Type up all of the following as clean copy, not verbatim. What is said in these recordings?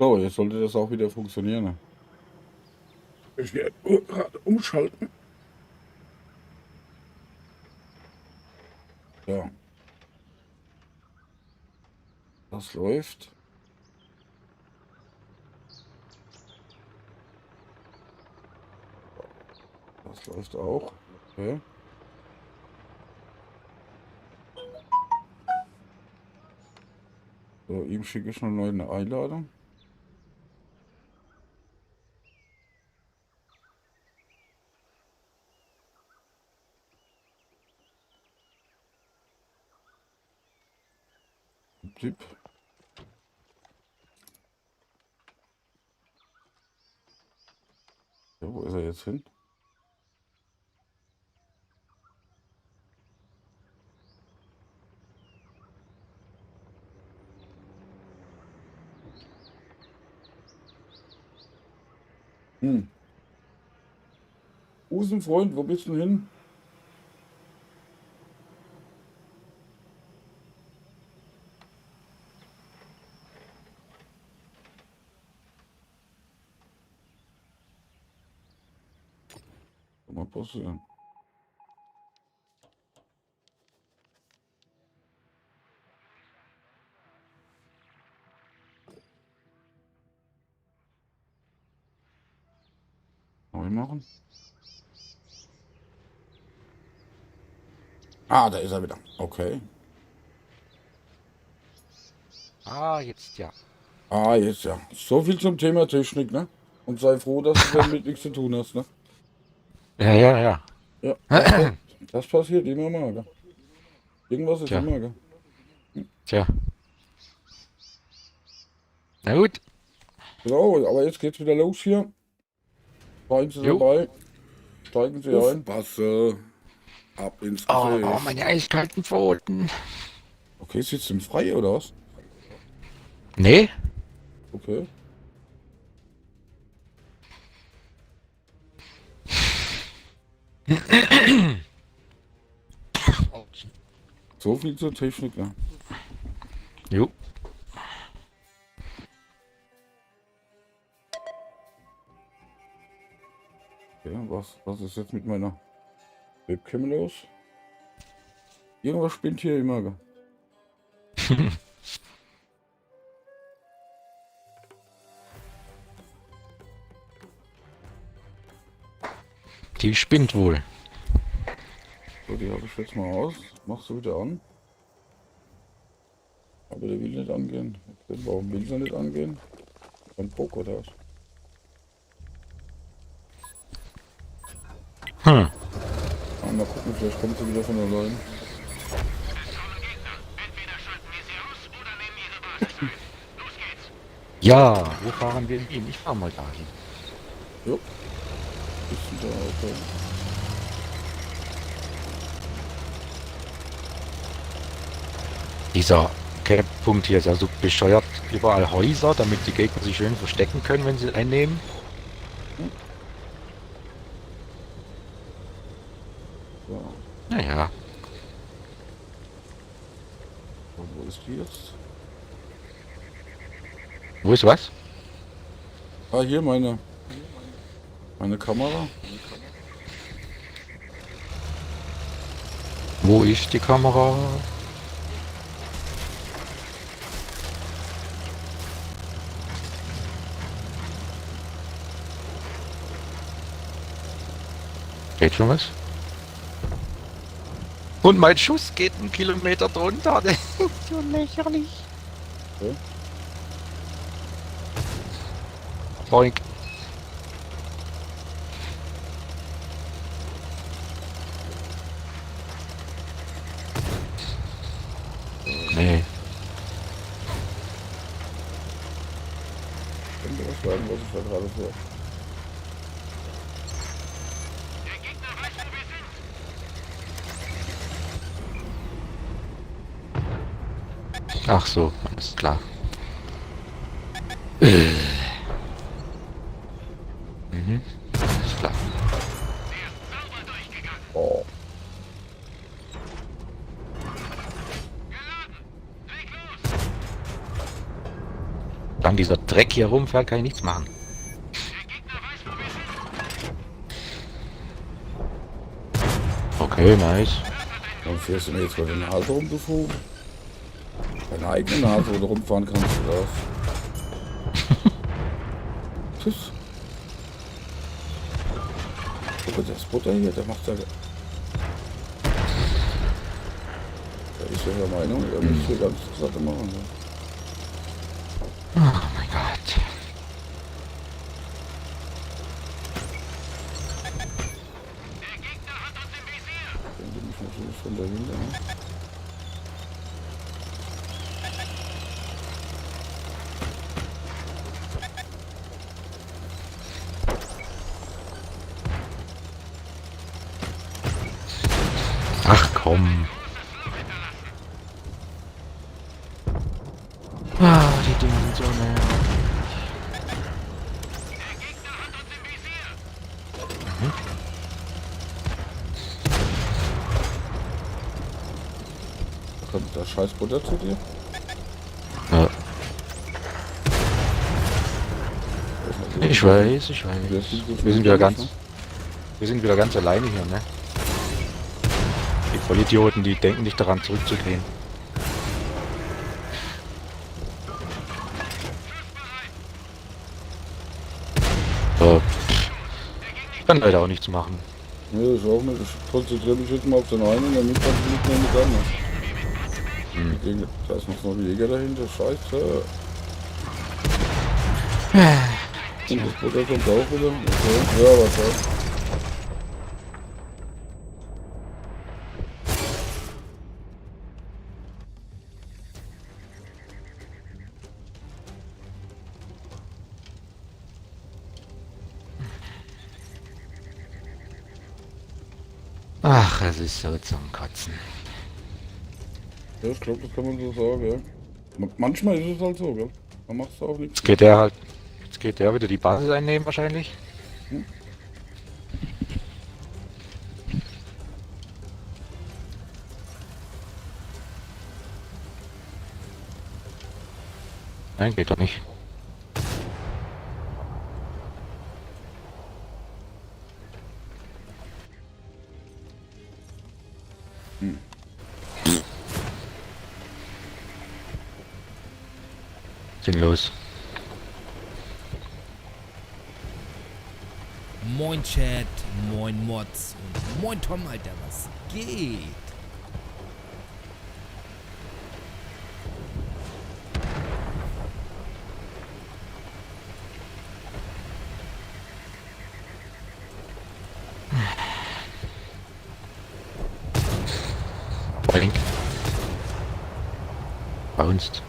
So, jetzt sollte das auch wieder funktionieren. Ne? Ich werde nur gerade umschalten. Ja, das läuft. Das läuft auch. Okay. So, ihm schicke ich eine neue Einladung. Tipp. Ja, wo ist er jetzt hin? Hm. Busenfreund, wo bist du hin? Komm mal passieren. Neu machen. Ah, da ist er wieder. Okay. Ah, jetzt ja. Ah, jetzt ja. So viel zum Thema Technik, ne? Und sei froh, dass du damit nichts zu tun hast, ne? Ja, ja, ja. Ja, das passiert immer mal, gell? Irgendwas ist Tja, immer, gell? tja. Na gut. So, aber jetzt geht's wieder los hier. Seien Sie Jo. dabei. Steigen Sie ein. Aufpasse. Ab ins Oh, Gefecht. meine eiskalten Pfoten. Okay, sitzt im Freien oder was? Nee? Okay. So viel zur Technik, ne? Jo. Ja, was ist jetzt mit meiner Webcam los? Irgendwas spinnt hier immer, gell? Die spinnt wohl. So, die habe ich jetzt mal aus. Machst du wieder an. Aber der will nicht angehen. Okay, warum will sie nicht angehen? Kein Bock oder was? Hm. Ah, mal gucken, vielleicht kommt sie wieder von allein. Ja, wo fahren wir denn hin? Ich fahr mal dahin. Jo, bisschen da, okay. Dieser Camppunkt hier ist ja so bescheuert. Überall Häuser, damit die Gegner sich schön verstecken können, wenn sie einnehmen. Hm, so, Naja. und wo ist die jetzt? Wo ist was? Ah, hier meine Kamera. Wo ist die Kamera? Geht schon was? Und mein Schuss geht 1 Kilometer drunter. Das ist so lächerlich. Okay. Boink. Nee. Könnte was sagen, was ich da gerade so. Ach so, alles klar. Mhm. Alles klar. Oh, Solange dieser Dreck hier rumfährt, kann ich nichts machen. Okay, nice. Warum fährst du mir jetzt vor der Nase rum, du Vogel? Deine eigene Nase, wo du rumfahren kannst, oder was? Tschüss. Guck mal, das Butter hier, der macht ja... Der ist ja der Meinung, er müsste hier ganz satte machen. Ne? Oh mein Gott. Wenn du mich natürlich von dahinter, ne? Ach komm. Ah, die Dinge sind so nervig. Kommt der scheiß Butter zu dir? Ja, ich weiß. Wir sind wieder ganz alleine hier, ne? Die Vollidioten, die denken nicht daran zurückzugehen. Kann leider auch nichts machen. Nee, das auch nicht. Ich konzentriere mich jetzt mal auf den einen, damit kann ich nicht mehr mit anderen. Da ist noch so ein Jäger dahinter, scheiße. Und das Butter kommt auch wieder. Okay, ja, was soll's. Ach, es ist so zum Kotzen. Ja, ich glaube, das kann man so sagen, ja. Manchmal ist es halt so, gell? Man macht es auch nichts. Jetzt geht der wieder die Basis einnehmen wahrscheinlich. Hm? Nein, geht doch nicht. Sinnlos. Moin Chat, moin Mods und moin Tom, Alter, was geht? Blink. Bounced.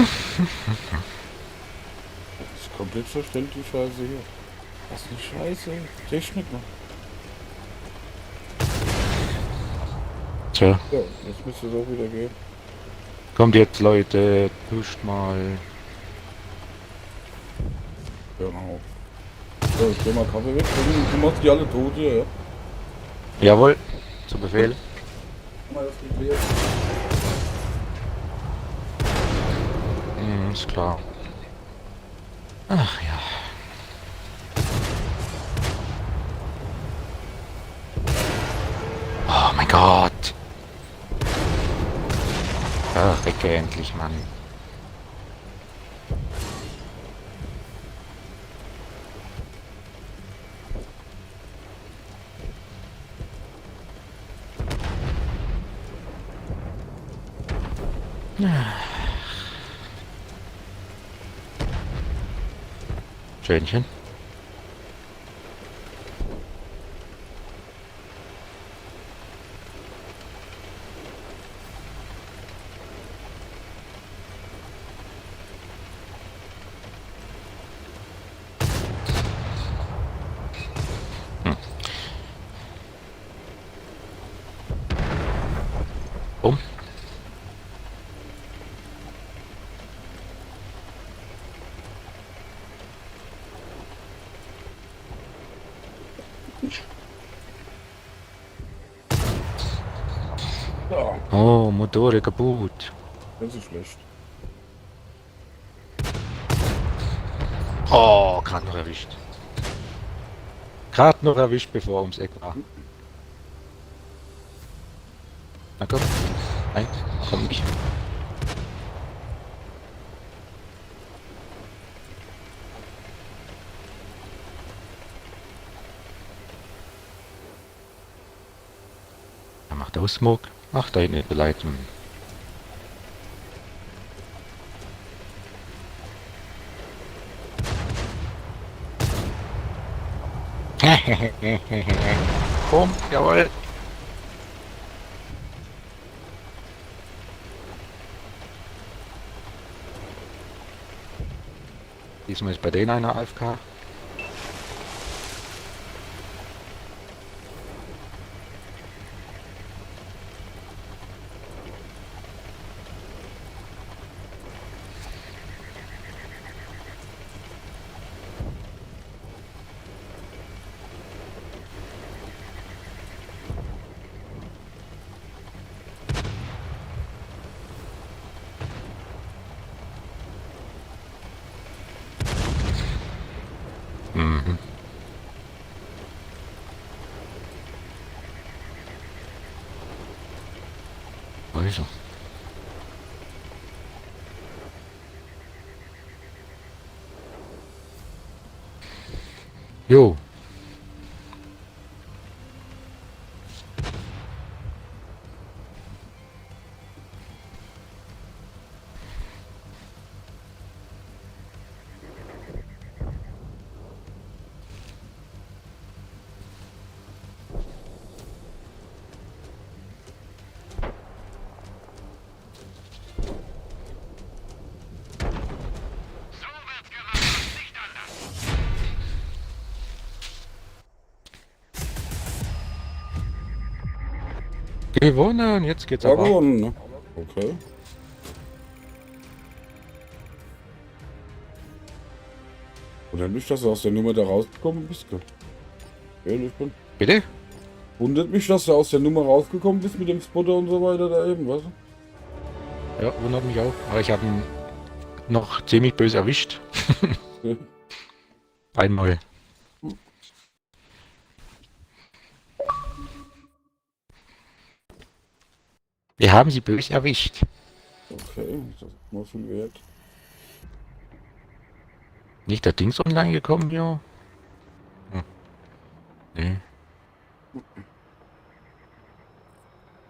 Das ist komplett verständlich, die Scheiße hier. Was eine Scheiße. Technik noch. Tja, Ja, jetzt müsste es auch wieder gehen. kommt jetzt Leute, pusht mal. Genau. So, ich geh mal Kaffee weg. Du machst die alle tot hier, ja? Jawohl, zu Befehl. Mal das geklärt. Ist klar. Ach ja. Oh mein Gott. Ach, Ecke endlich, Mann. Schönchen. Um. Motor kaputt. Das ist schlecht. Oh, gerade noch erwischt. Gerade noch erwischt, bevor er ums Eck war. Na komm. Nein, komm nicht. Er macht aus Smoke. Ach, da hinten die Leitung. Komm, jawohl. Diesmal ist bei denen einer AFK. Mhm. Wo ist er? Jo. Gewonnen, jetzt geht's Ja, aber. gewonnen, ne? Okay. Wundert mich, dass du aus der Nummer da rausgekommen bist. Gell? Ehrlich bin. Bitte? Wundert mich, dass du aus der Nummer rausgekommen bist mit dem Spotter und so weiter da eben, weißt du? Ja, wundert mich auch. Aber ich habe ihn noch ziemlich böse erwischt. Okay. Einmal. Wir haben sie böse erwischt. Okay, das ist mal viel wert. Nicht der Dings online gekommen, jo? Hm. Nee.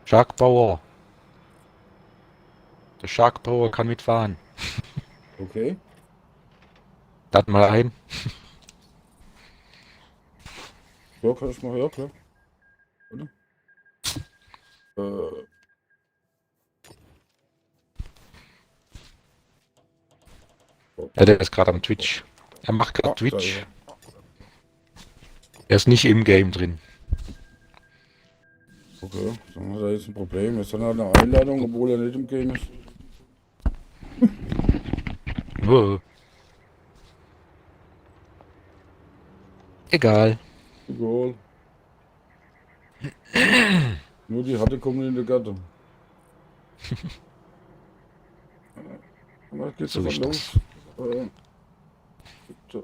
Shark Power. Der Shark Power kann mitfahren. Okay. Lad mal ein. Ja, kann ich mal her, klar. Oder? Ja, der ist gerade am Twitch. Er macht gerade da Twitch. ist Er ist nicht im Game drin. Okay, dann hat er jetzt ein Problem. Jetzt hat er eine Einladung, obwohl er nicht im Game ist. Oh. Egal. Egal. Nur die Hatte kommen in die Gatte. Was geht So sofort ist los? Bitte.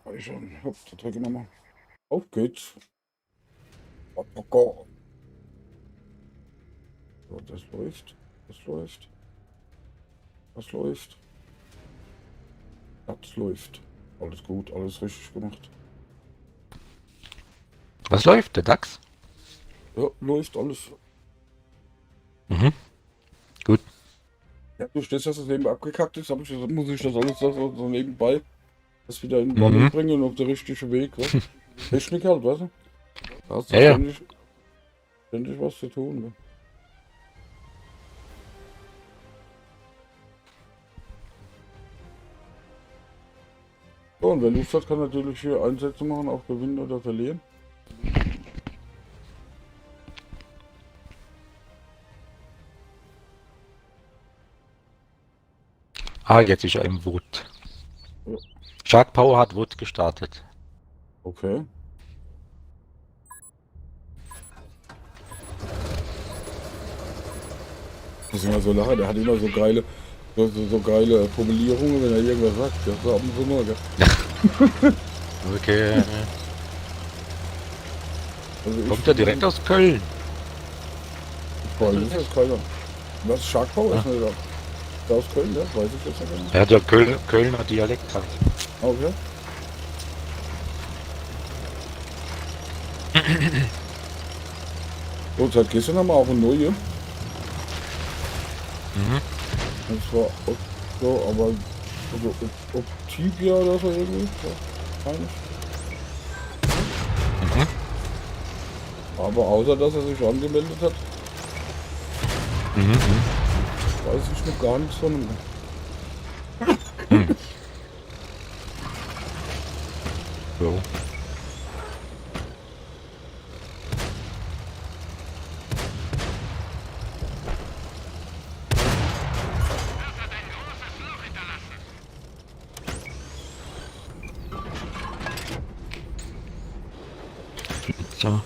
War ich schon. Hopp, da drücke ich nochmal. Auf geht's. So, das läuft. Das läuft. Das läuft. Das läuft. Alles gut, alles richtig gemacht. Was läuft? Der DAX? Ja, läuft alles. Mhm. Gut. Ja, durch das, dass das eben abgekackt ist, muss ich das alles so nebenbei das wieder in Ordnung bringen und auf der richtige Weg. Ja? Technik halt, weißt du? Da hast du Ja, ja. ständig was zu tun. Ne? Ja, und wer Lust hat, kann natürlich hier Einsätze machen, auch gewinnen oder verlieren. Ah, jetzt ist er im Wood. Ja. Shark Power hat Wood gestartet. Okay. Das ist immer so lachen, der hat immer so geile, so geile Formulierungen, wenn er irgendwas sagt. Das ist ab und zu nur, gell? Okay. Also Kommt er direkt aus Köln? Weiß ich jetzt keiner. Was? Shark Power ist nicht da. Da aus Köln, ja? Weiß ich jetzt nicht genau. Er hat ja Kölner Dialekt halt. Okay. So, seit gestern haben wir auch eine neue. Mhm. Das war so, aber also Optibia oder so irgendwie. So, eigentlich. Mhm. Aber außer dass er sich angemeldet hat, Mhm. weiß ich noch gar nichts von ihm. So. So.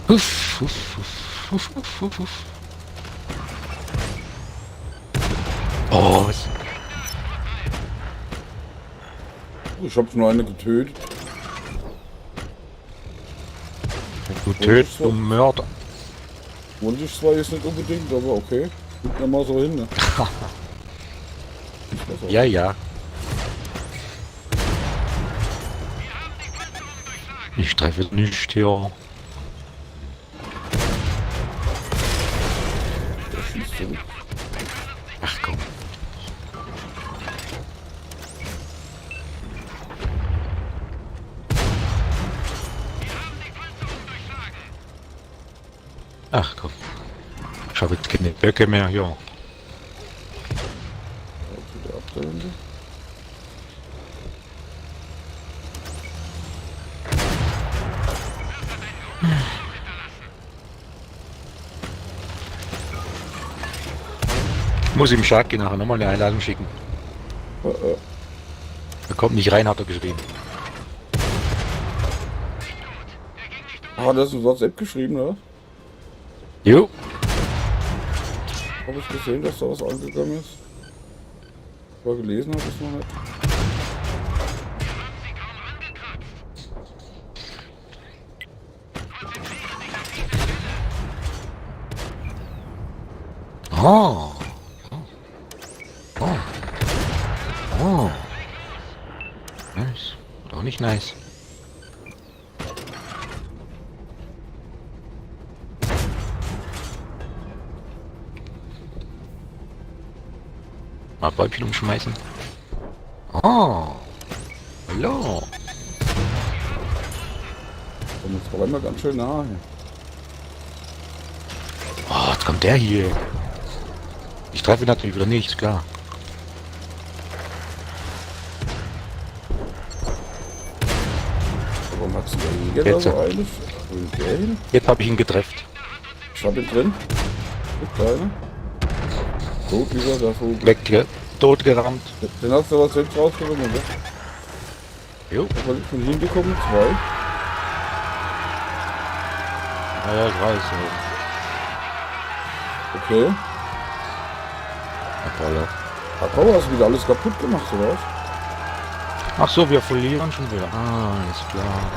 Huff, huff, huff, huff, huff, huff, huff. Oh, was? Ich habe nur eine getötet. Du tötest, du Mörder. Wollte ich zwar jetzt nicht unbedingt, aber okay. Guck da mal so hin, ne? Ich weiß auch. Ja, ja. Ich treffe nicht hier. Der schießt zurück. Ach komm. Ach komm. Ich habe jetzt keine Böcke mehr hier. Okay, der Abteilende. Ich muss ihm Schaki nachher nochmal eine Einladung schicken. Er kommt nicht rein, hat er geschrieben. Ah, das ist WhatsApp geschrieben, oder? Jo. Habe ich gesehen, dass da was angegangen ist? Aber gelesen habe ich es noch nicht. Oh. Oh. Oh. Nice. Doch nicht nice. Mal Bäumchen umschmeißen. Oh. Hallo. Und jetzt war immer ganz schön nahe. Oh, jetzt kommt der hier. Ich treffe ihn natürlich wieder nicht, klar. Warum hat sie der Jäger da Jetzt. so eilig? Wo ist der hin? Jetzt habe ich ihn getrefft. Ich hab ihn drin. Der Kleine. So, dieser, der Vogel. Weg, totgerammt. Den hast du aber selbst rausgenommen, oder? Jo. Da wollte ich von hinten kommen, zwei. Ja, ich weiß. Okay. Apollo. Ach komm, hast du wieder alles kaputt gemacht, oder was? Ach so, wir verlieren schon wieder. Ah, alles klar.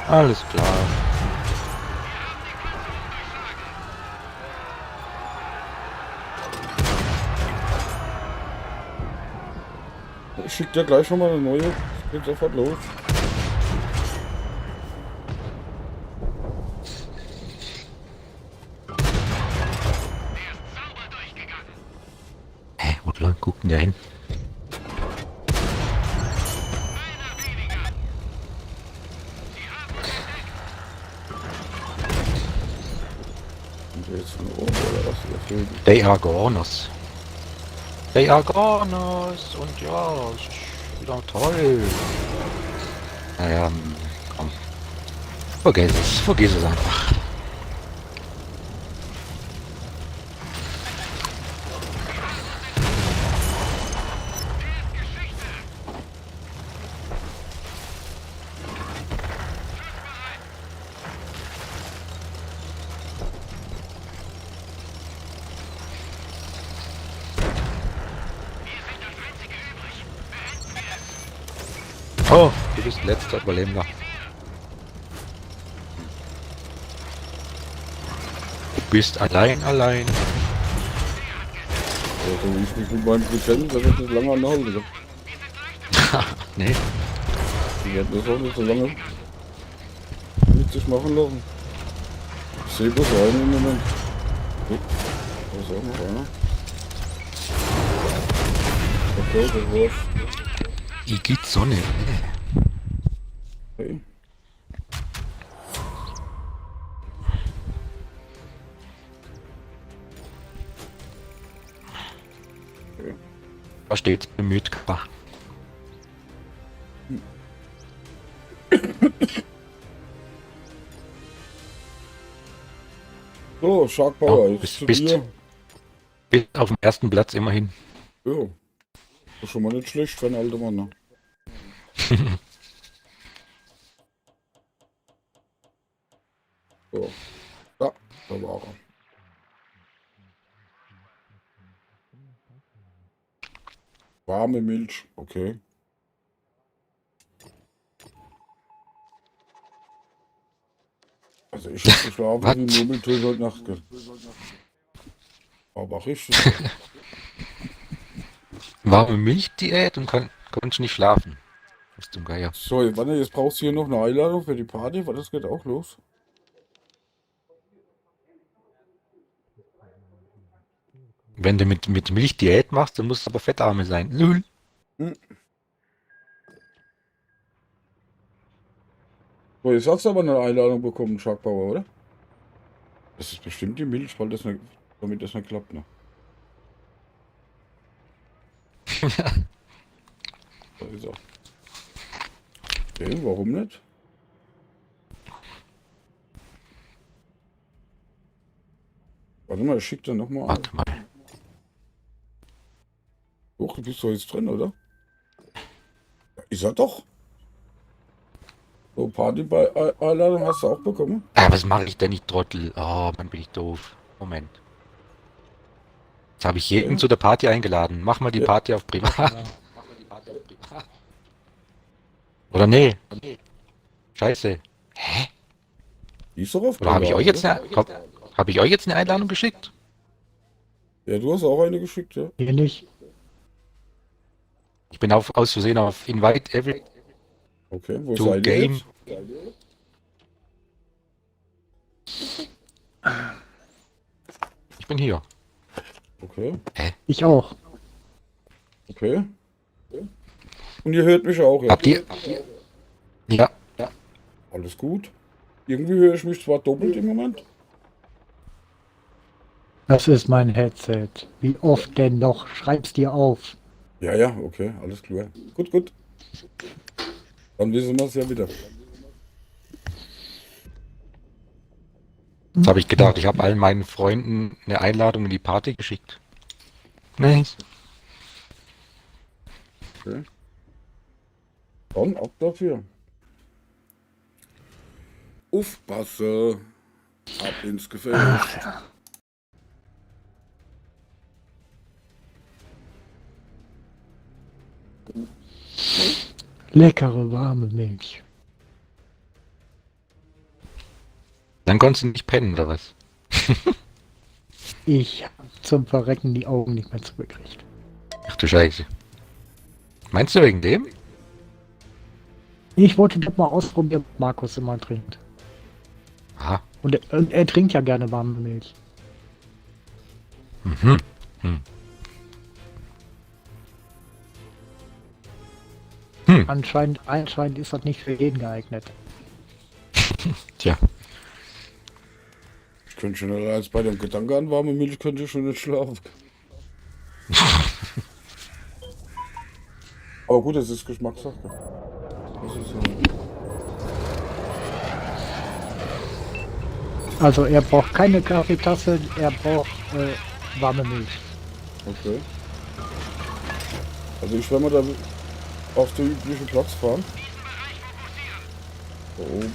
Alles klar. Ich schick dir gleich schon mal eine neue. Geht sofort los. Hä, wo lang guckt denn der hin? Und jetzt von oben, oder was? Der fehlt. They are goners. They are goners. Und ja, es ist wieder toll. Naja, komm. Vergiss es einfach. Du bist letzter Überlebender. Du bist allein. Also ich mich mit meinem Prozent, das wird nicht lange anhalten. Nee. Die werden das auch nicht so lange mit sich machen lassen. Ich sehe bloß einen im Moment. Oh, da ist auch noch einer. Okay, das war's. Igitt Sonne. Okay. Da steht bemüht. So, Shark Power Ja, ist zu bist- dir. Bist auf dem ersten Platz immerhin. Ja, das ist schon mal nicht schlecht für einen alten Mann. Ne? So, ja, da war er. Warme Milch, okay. Also ich hab geschlafen Was? wie ein Murmeltier heute Nacht. Gell. Aber richtig. Warme Milchdiät und konnte nicht schlafen. Was zum Geier. So, warte, jetzt brauchst du hier noch eine Einladung für die Party, weil das geht auch los. Wenn du mit Milchdiät machst, dann musst du aber fettarme sein. Lul. So, jetzt hast du aber eine Einladung bekommen, Shark Power, oder? Das ist bestimmt die Milch, weil das nicht, damit das nicht klappt, ne? Da ist er. Okay, warum nicht? Warte mal, ich schick dir nochmal. Warte mal. Doch, du bist doch jetzt drin, oder? Ja, ist er doch. So, Party bei Einladung hast du auch bekommen? Was mache ich denn, ich Trottel? Oh, Mann, bin ich doof. Moment. Jetzt habe ich jeden Ja. zu der Party eingeladen. Mach mal die Ja. Party auf Privat. Oder nee. Scheiße. Hä? Die ist doch auf Oder habe ich privat, euch jetzt oder? hab ich euch jetzt eine Einladung geschickt? Ja, du hast auch eine geschickt, ja. Hier nicht. Ich bin aus Versehen auf Invite Every Okay, wo to seid ihr Game. jetzt? Ich bin hier. Okay, Ich auch. okay. Und ihr hört mich auch, ja? Habt ihr? Ja. Alles gut. Irgendwie höre ich mich zwar doppelt im Moment. Das ist mein Headset. Wie oft denn noch? Schreib's dir auf. Ja, ja, okay, alles klar. Gut, gut. Dann wissen wir es ja wieder. Jetzt habe ich gedacht, ich habe allen meinen Freunden eine Einladung in die Party geschickt. Nee. Okay. Dann ab dafür. Aufpasse. Ab ins Gefecht. Leckere warme Milch. Dann konntest du nicht pennen, oder was? Ich hab zum Verrecken die Augen nicht mehr zugekriegt. Ach du Scheiße. Meinst du wegen dem? Ich wollte das mal ausprobieren, was Markus immer trinkt. Aha. Und er trinkt ja gerne warme Milch. Mhm. Anscheinend ist das nicht für jeden geeignet. Tja. Ich könnte schon als bei dem Gedanke an warme Milch könnte ich schon nicht schlafen. Aber gut, das ist Geschmackssache. Das ist Also er braucht keine Kaffeetasse, er braucht warme Milch. okay. Also ich werde mal da auf den üblichen Platz fahren. Da oben.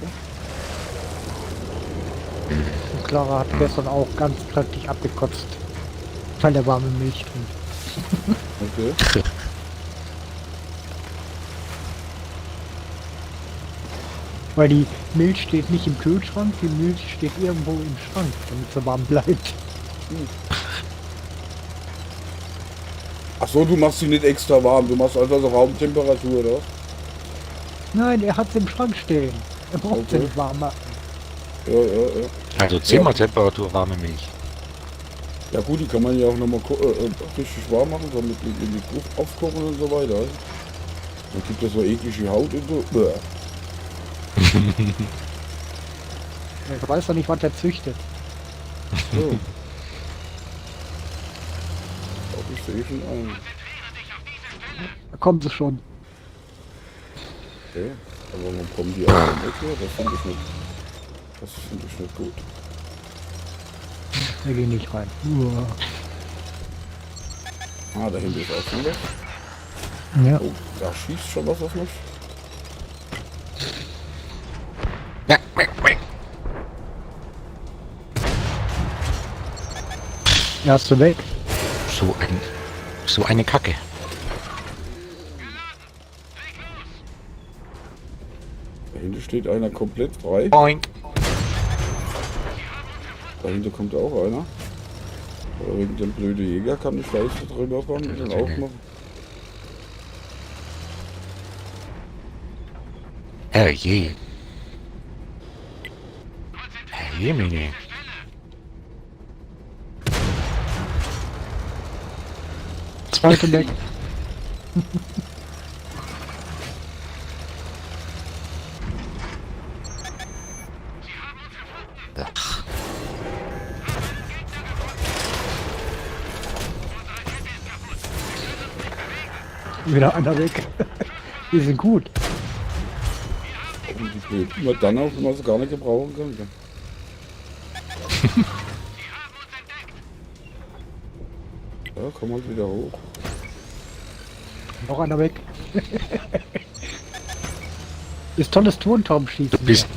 Und Clara hat gestern auch ganz kräftig abgekotzt, weil er warme Milch trinkt. Okay. Weil die Milch steht nicht im Kühlschrank, die Milch steht irgendwo im Schrank, damit sie warm bleibt. Ach so, du machst sie nicht extra warm, du machst einfach so Raumtemperatur, oder? Nein, er hat sie im Schrank stehen. Er braucht sie Okay. nicht warm machen. Ja. Also Zimmertemperatur warme Milch. Ja gut, die kann man ja auch nochmal richtig warm machen, damit die in die Luft aufkochen und so weiter. Also. Dann gibt es so eklige Haut und so. Bäh. Ich weiß doch nicht, was er züchtet. So. Auch ich sehe schon ein. Da kommen sie schon. Okay. Aber warum kommen die auch nicht her? Das finde ich nicht. Das finde ich nicht gut. Wir gehen nicht rein. Uah. Ah, da hinten ist auch schon was. Ja. Oh, da schießt schon was auf mich. Erste weg. So eine Kacke. Da hinten steht einer komplett frei. Boink. Dahinter kommt auch einer. Aber wegen dem blöden Jäger kann ich leicht drüber kommen und dann aufmachen. Herrje. Herrje, Mini. Zweite weg. Ach, Wieder einer weg. Die sind gut. Und die blöd. Immer dann auch, wenn man sie gar nicht gebrauchen kann. Ja, komm halt wieder hoch. Noch einer weg. Ist tolles Turmtaubenschießen. du bist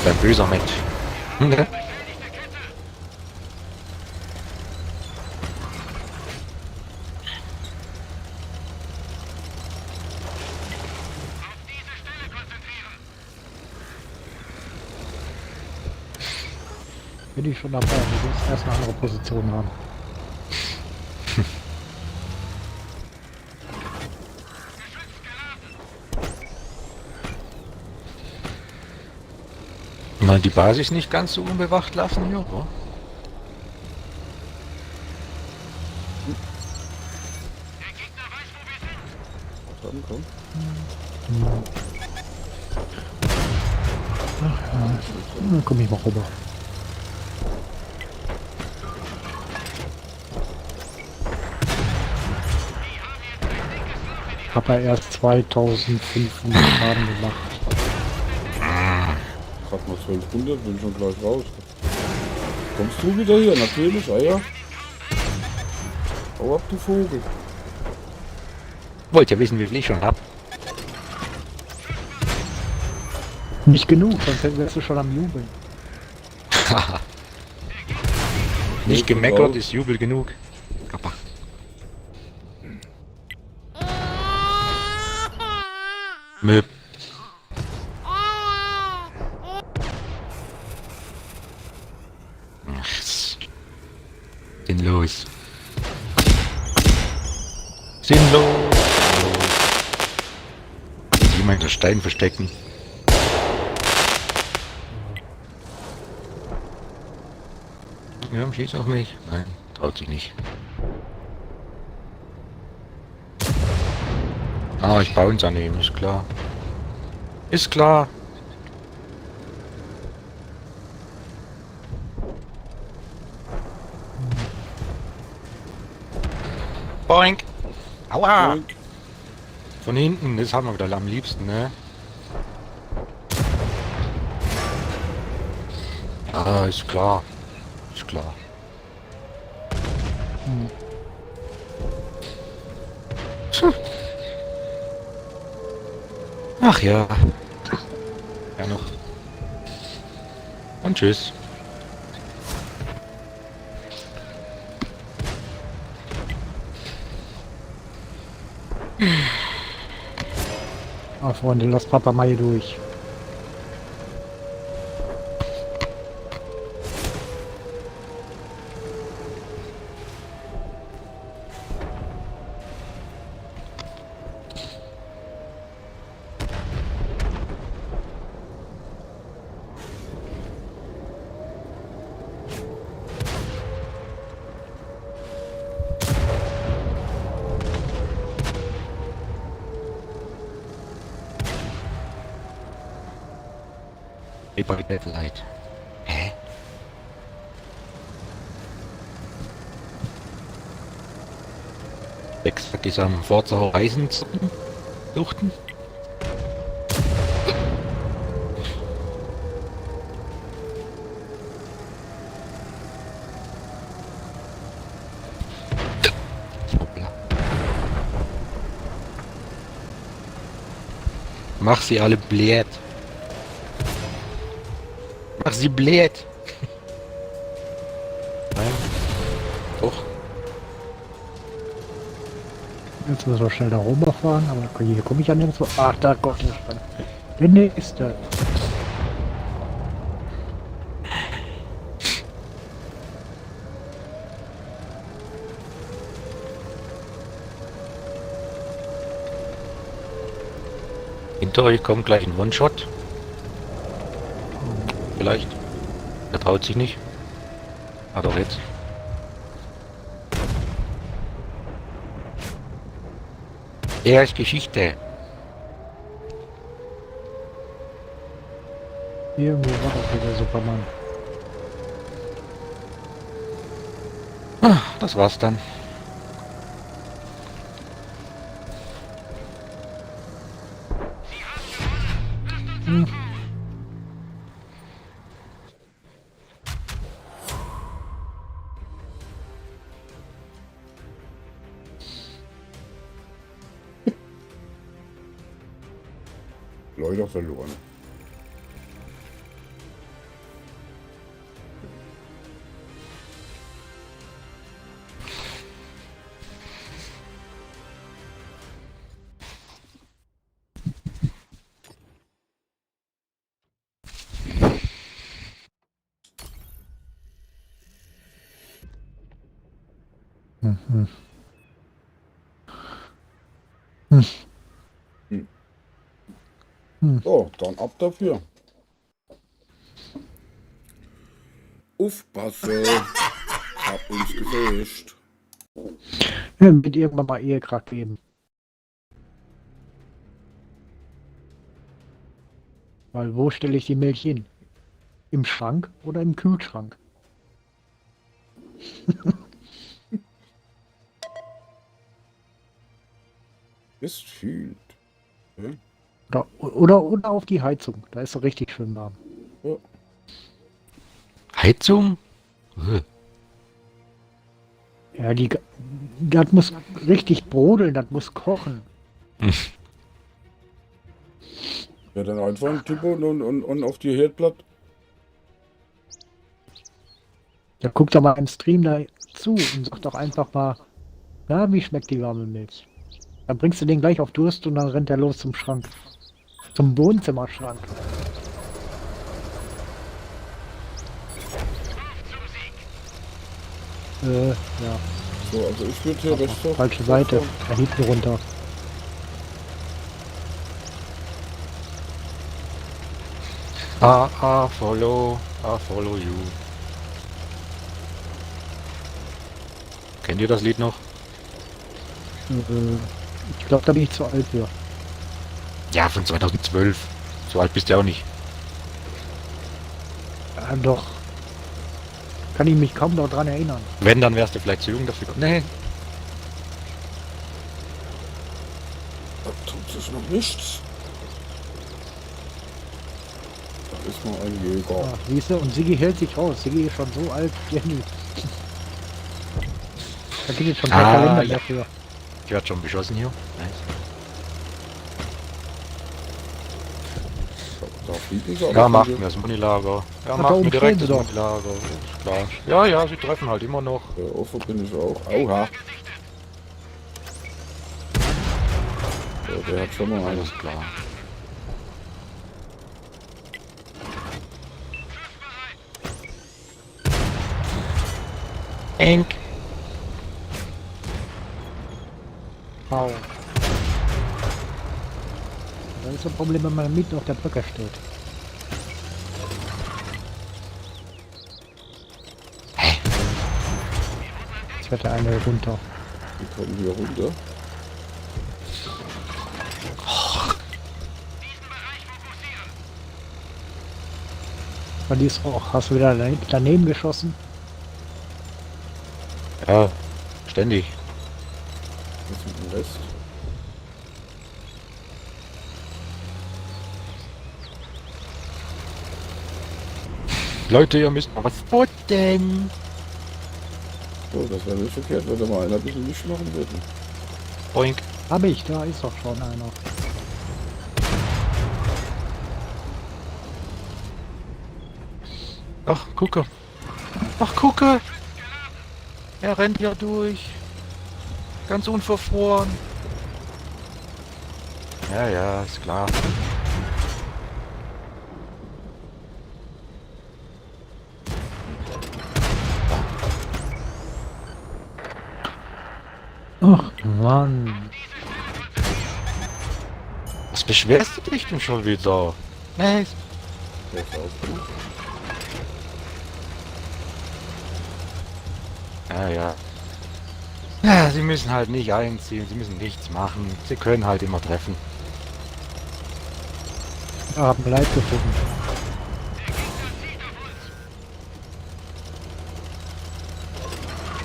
ein böser Mensch. Ne? Bin ich schon dabei. Wir müssen erst eine andere Position haben. Mal die Basis nicht ganz so unbewacht lassen, ja. Oder? Komm. Dann komme ich mal rüber. Hab er erst 2500 Schaden gemacht. Gerade mal 1200, bin schon gleich raus. Kommst du wieder hier? Natürlich, ja. Hau ab, du Vogel. Wollt ihr wissen, wie viel ich schon hab? Nicht genug, sonst wärst du schon am Jubeln. Nicht gemeckert, ist Jubel genug. Kappa. Möp. Ach, sinnlos. Sinnlos. Jemand der Stein verstecken. Ja, schießt auf mich. Nein, traut sich nicht. Ah, ich baue uns annehmen, ist klar. Ist klar. Boink. Aua. Und Von hinten, das haben wir wieder am liebsten, ne? Ah, ist klar. Ist klar. Ach ja. Ja noch. Und tschüss. Ah, Freunde, lasst Papa mal hier durch. By Deadlight. Hä? Exakt ist am Forza Horizon suchten. Hoppla. Mach sie alle blöd. Mach sie blöd. Nein. Doch. Jetzt müssen wir schnell da runterfahren, aber hier komme ich ja nirgendwo. Ach, da kommt der Strand. Der nächste. Hinter euch kommt gleich ein One-Shot. Vielleicht. Er traut sich nicht. Ah, doch jetzt. Er ist Geschichte. Irgendwo war doch wieder Superman. Ah, das war's dann. Leute verloren. Mhm. So, dann ab dafür. Aufpassen. Hab uns gefischt. Ja, wird irgendwann mal Ehekrach geben. Weil wo stelle ich die Milch hin? Im Schrank oder im Kühlschrank? Es fühlt. Ja. Oder auf die Heizung. Da ist so richtig schön warm. Ja. Heizung? Ja, das muss richtig brodeln, das muss kochen. Ja, dann einfach ein Typo und auf die Herdplatte. Da guckt doch mal im Stream da zu und sagt doch einfach mal, na, wie schmeckt die warme Milch? Dann bringst du den gleich auf Durst und dann rennt er los zum Schrank. Zum Wohnzimmerschrank. Ja. So, also ich würde hier rechts auf. Falsche Seite. Da hinten runter. Follow you. Kennt ihr das Lied noch? Ich glaube, da bin ich zu alt für. Ja, von 2012. So alt bist du auch nicht. Ja, doch. Kann ich mich kaum noch dran erinnern. Wenn, dann wärst du vielleicht zu jung dafür. Nee. Da tut sich noch nichts. Da ist noch ein Jäger. Ah, siehst du, und Siggi hält sich raus. Siggi ist schon so alt, Jenny. Da gibt es schon kein Kalender ja. dafür. Ich werde schon beschossen hier. Nice. Da fliegen sie Ja, aber macht viele. mir das Munilager. Ja, Ach, macht da mir oben direkt stehen das sie doch. Munilager. Ist klar. Ja, ja, sie treffen halt immer noch. Offen bin ich auch. Oha. Ja, der hat schon mal Alles alles. klar. Eng. Wow. Das ist ein Problem, wenn man mitten auf der Brücke steht. Jetzt wird der eine runter. Die kommen hier runter. Verlierst auch. Hast du wieder daneben geschossen? Ja, ständig. Was mit dem Rest? Leute, ihr müsst mal was putzen. So, das wäre nicht verkehrt, wenn da mal einer ein bisschen Licht machen würde. Boink. Hab ich, da ist doch schon einer. Ach, gucke. Ach, gucke. Er rennt ja durch. Ganz unverfroren. Ja, ja, ist klar. Ach Mann. Was beschwerst du dich denn schon wieder? Nee. Der ist aufgemacht. Ja, ja. Ja, sie müssen halt nicht einziehen, sie müssen nichts machen. Sie können halt immer treffen. Hab ein Leid gefunden.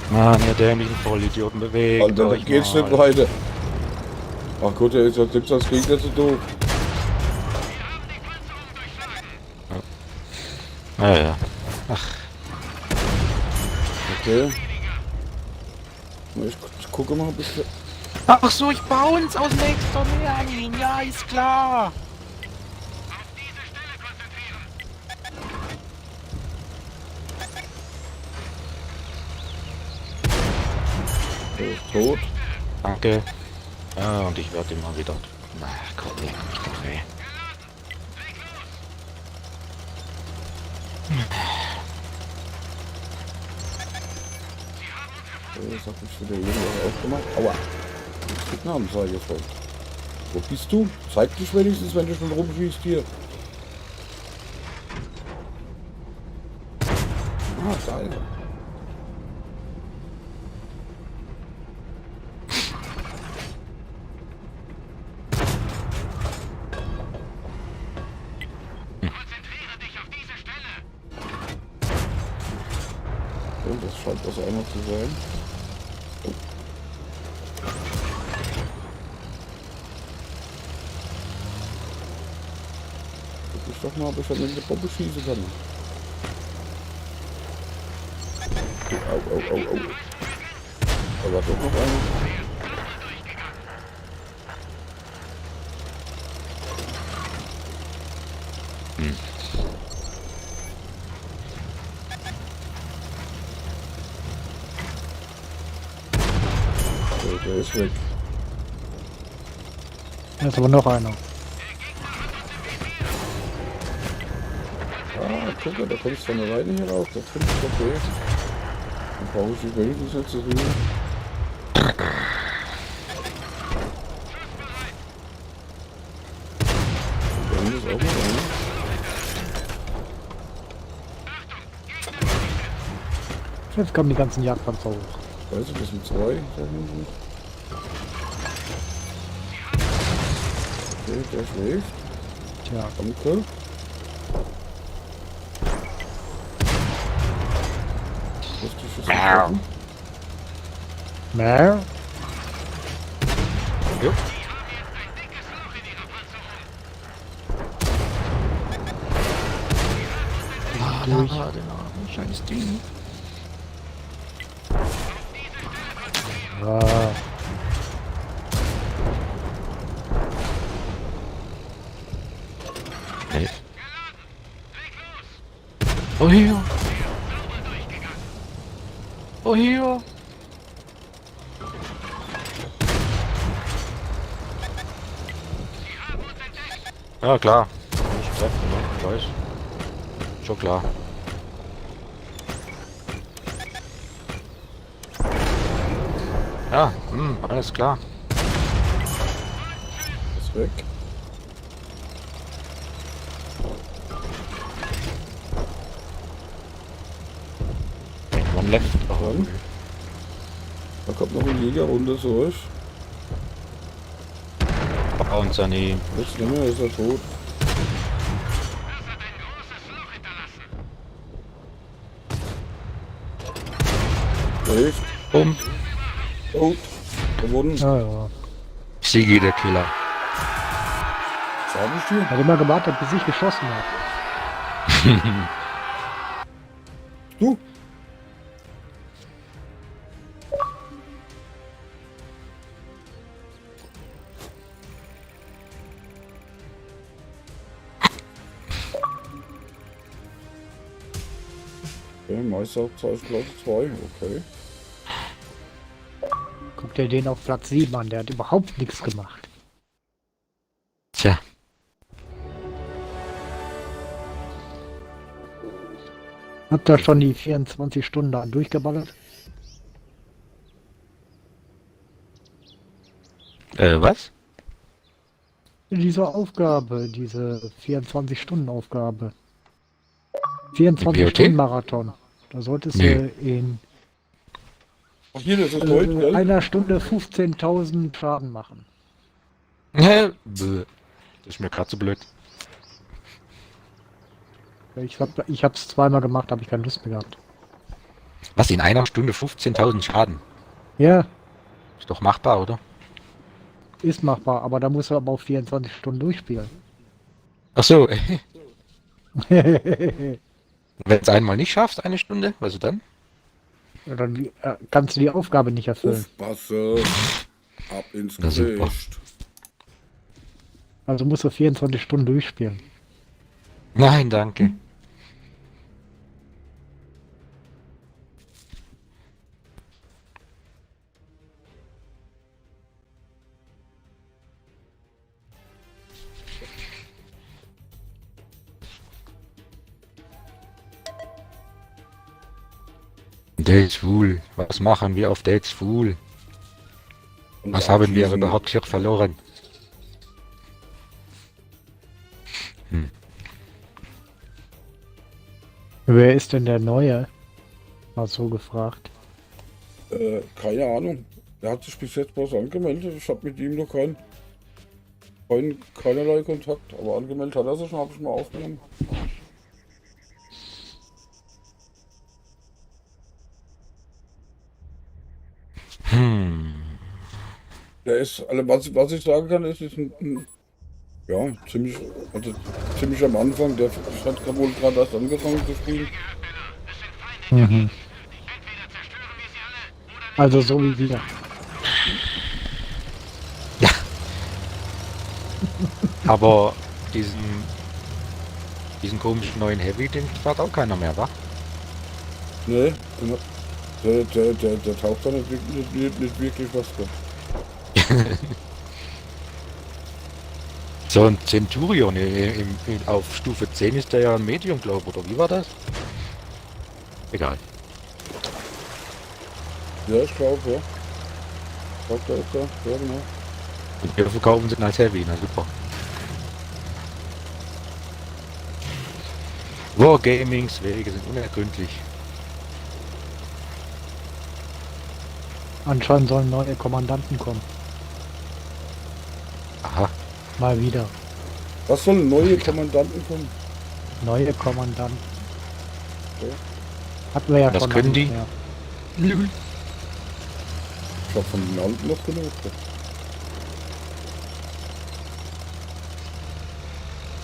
Mann, ihr dämlichen Vollidioten, bewegt Alter, da euch geht's mal. nicht weiter. Ach gut, der ist jetzt als Gegner zu doof. Ja, ja. Okay. Ich gucke mal, bis der... Ach so, ich bounce aus nächster Nähe. Ja, ist klar. Der ist tot. Danke. Ja, und ich werde immer wieder... Na, komm, leg mich doch, ey. Das hat mich wieder irgendwas aufgemacht. Aua. Signalenzeiger voll. Wo bist du? Zeig dich wenigstens, wenn du schon rumschießt hier. Ah, da ist er. Und das scheint was einer zu sein. Guck ich doch mal, ob ich an eine Bombe schießen kann. Au, au, au, au. Da war doch noch einer. So, der ist weg. Da ist aber noch einer. Ah, guck mal, da kommst du von alleine hier raus. Das finde ich okay. Dann brauche ich die wenigstens nicht zu rühren. Da hinten ist auch noch einer. Jetzt kommen die ganzen Jagdpanzer hoch. Weißt du, das sind zwei da hinten. Okay, der schläft. Tja, Danke. Richtig ist Miau. mehr. Jo. Durch. den armen scheiß Ding. Ah, Nee. Oh hier. Oh hier. Ja klar. Ich treffe, ne? Ich weiß. Schon klar. Ja, alles klar. ist weg. One left. Dann. Da kommt noch ein Jäger runter zu euch. Bounce an ihm. Jetzt nicht mehr, ist er tot. Safe. Bumm. Gut. Gewonnen. Ja, ja. Sigi der Killer. Sag ich dir. Hat immer gewartet, bis ich geschossen habe. Du. Okay, Meisterabzeichen Klasse 2, okay. Guck dir den auf Platz 7 an, der hat überhaupt nichts gemacht. Tja. Habt ihr schon die 24 Stunden da durchgeballert? Was? Diese Aufgabe, diese 24-Stunden-Aufgabe. BOT? 24-Stunden-Marathon. Da solltest Nee. du in Ach hier, das ist Gold, gell? einer Stunde 15.000 Schaden machen. Bäh. Das ist mir gerade zu blöd. Ich hab's zweimal gemacht, habe ich keine Lust mehr gehabt. Was, in einer Stunde 15.000 Schaden? Ja, Ist doch machbar, oder? ist machbar, aber da musst du aber auch 24 Stunden durchspielen. Ach so. Wenn es einmal nicht schaffst, eine Stunde, was du dann? Dann kannst du die Aufgabe nicht erfüllen. Aufpasse. Ab ins Na super. Gesicht. Also musst du 24 Stunden durchspielen. Nein, danke. Dates Fool. Was machen wir auf Dates Fool? Und Was haben wir abschließend- überhaupt hier verloren? Wer ist denn der Neue? Mal so gefragt. Keine Ahnung. Er hat sich bis jetzt bloß angemeldet. Ich habe mit ihm noch keinerlei Kontakt. Aber angemeldet hat er sich schon, habe ich mal aufgenommen. Der ist, also was ich sagen kann, ist ja, ziemlich am Anfang. Der hat wohl gerade erst angefangen zu spielen. Mhm. Also so wie wir. Aber diesen komischen neuen Heavy, den fährt auch keiner mehr, wa? Nee, der taucht da nicht wirklich was da. So ein Centurion auf Stufe 10 ist der ja ein Medium, glaube ich, oder wie war das? Egal. Ja, ich glaube, ja. Ich glaube, der ist da. Ja, genau. Und wir verkaufen sie als Heavy, na super. Wargamings Wege sind unergründlich. Anscheinend sollen neue Kommandanten kommen. Aha. Mal wieder. Was sollen neue Kommandanten kommen? Neue Kommandanten. Okay. Hatten wir ja Das schon können lange die? nicht mehr. Ich habe von den Alten noch genug.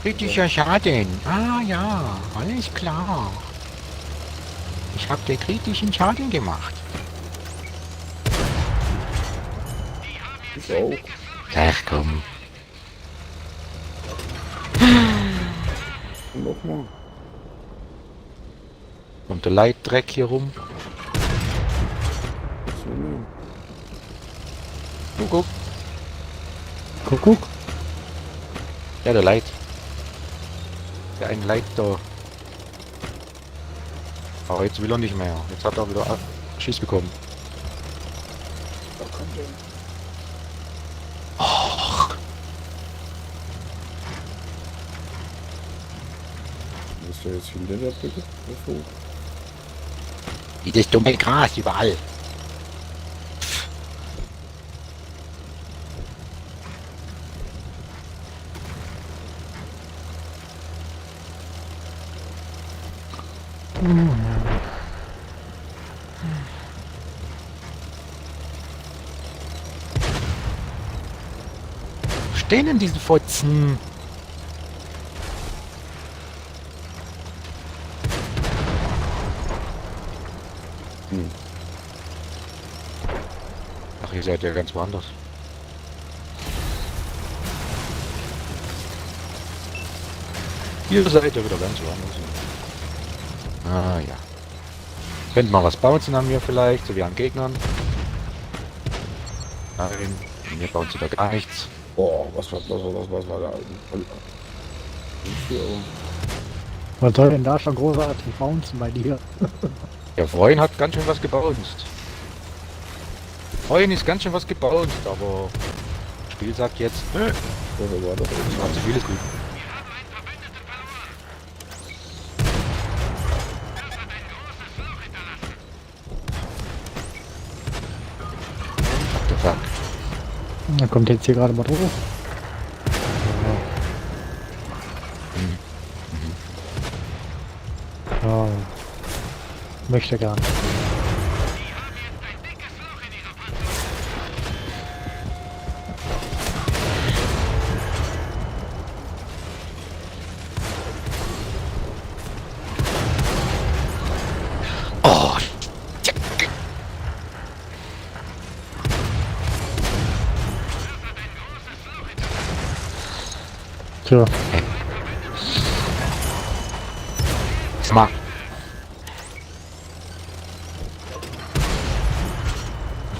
Kritischer Schaden. Ah ja, alles klar. Ich habe den kritischen Schaden gemacht. Ich auch. Ach komm. Und nochmal. Und der Leitdreck hier rum. So, ne. Guck. Kuckuck. Ja, der Leit. Der ein Leit da. Aber jetzt will er nicht mehr. Jetzt hat er wieder Schiss bekommen. Da kommt er. Ist der jetzt hinter der Brücke? So. Dieses dumme Gras überall. stehen denn diese Fotzen? Hm. Ach, ihr seid ja ganz woanders. Ihr seid ja wieder ganz woanders. Ah ja. Könnten mal was bouncen an mir vielleicht, so wie an Gegnern. Nein, mir bauen sie da gar nichts. Boah, was war da? Was soll denn da schon großartig bouncen bei dir? Der Freund hat ganz schön was gebounced. Freund ist ganz schön was gebounced, aber das Spiel sagt jetzt, das war zu vieles gut. What the fuck? Da kommt jetzt hier gerade mal drauf. Ja. Möchte gar nicht. Oh, Tja, smart.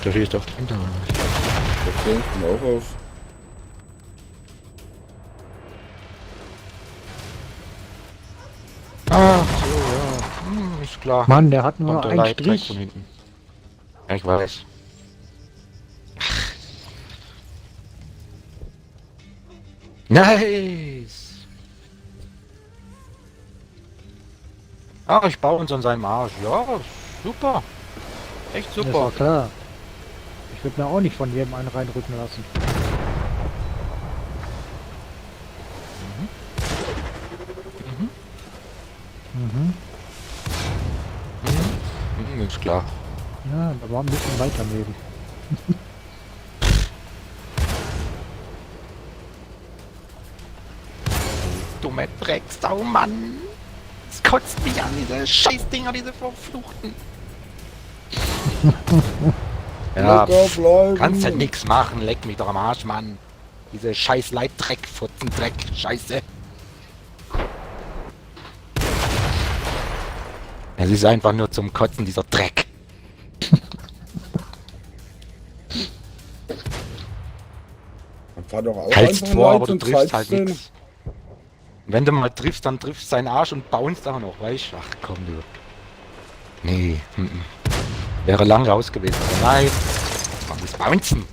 Da steht doch dahinter. Okay, komm auch auf. Ah, so, ja. Ist klar. Mann, der hat nur Kommt der einen Leib direkt Strich. von hinten. Ja, ich weiß. Nice! Ah, ich baue uns an seinem Arsch. Ja, super. Echt Das ist super. doch klar. Ich würde mir auch nicht von jedem einen reinrücken lassen. Mhm. Ist klar. Ja, da war ein bisschen weiter neben. Dumme Drecksau, Mann. Es kotzt mich an, diese Scheißdinger, diese verfluchten. Ja, Locker bleiben. kannst halt nix machen, leck mich doch am Arsch, Mann. Diese scheiß Leitdreck, Futzendreck, Scheiße. Es ist einfach nur zum Kotzen, dieser Dreck. Dann fahr doch auch Hältst einfach vor, Leid aber du und triffst treibst halt den. nichts. Wenn du mal triffst, dann triffst seinen Arsch und bounst auch noch, weißt du? Ach komm, du. Nee, wäre lang raus gewesen. Aber nein, man muss bouncen.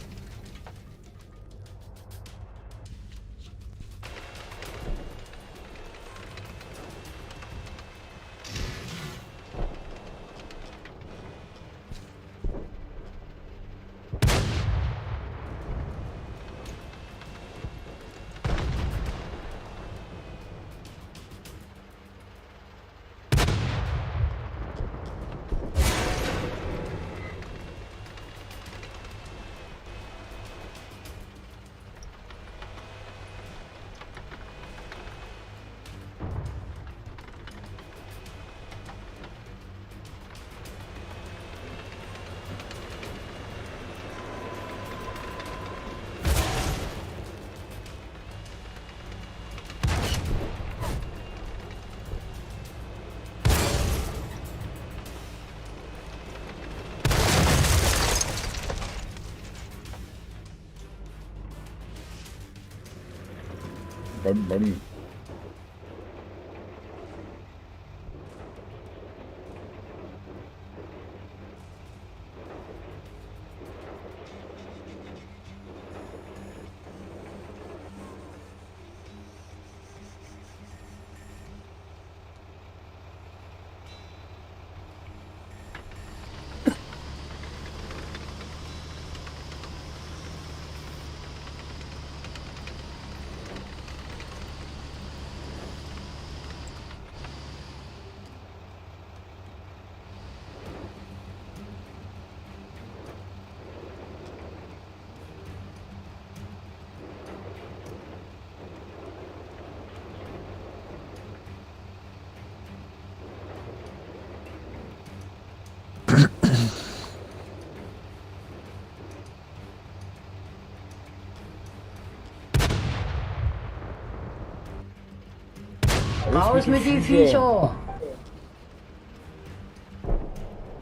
Beim Raus mit die Viecher!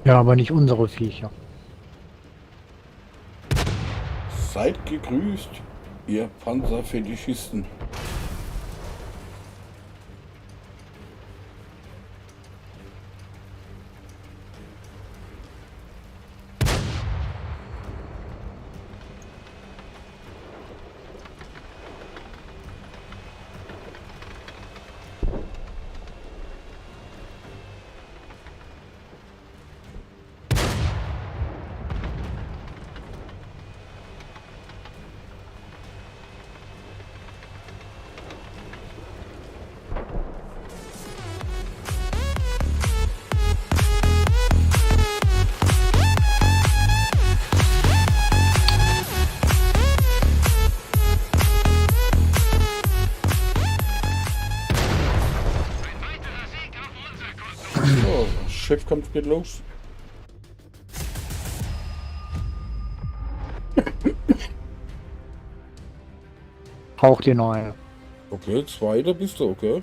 Ja, aber nicht unsere Viecher. Seid gegrüßt, ihr Panzerfetischisten. So, Chefkampf geht los. Braucht ihr noch eine? Okay, zweiter bist du, okay.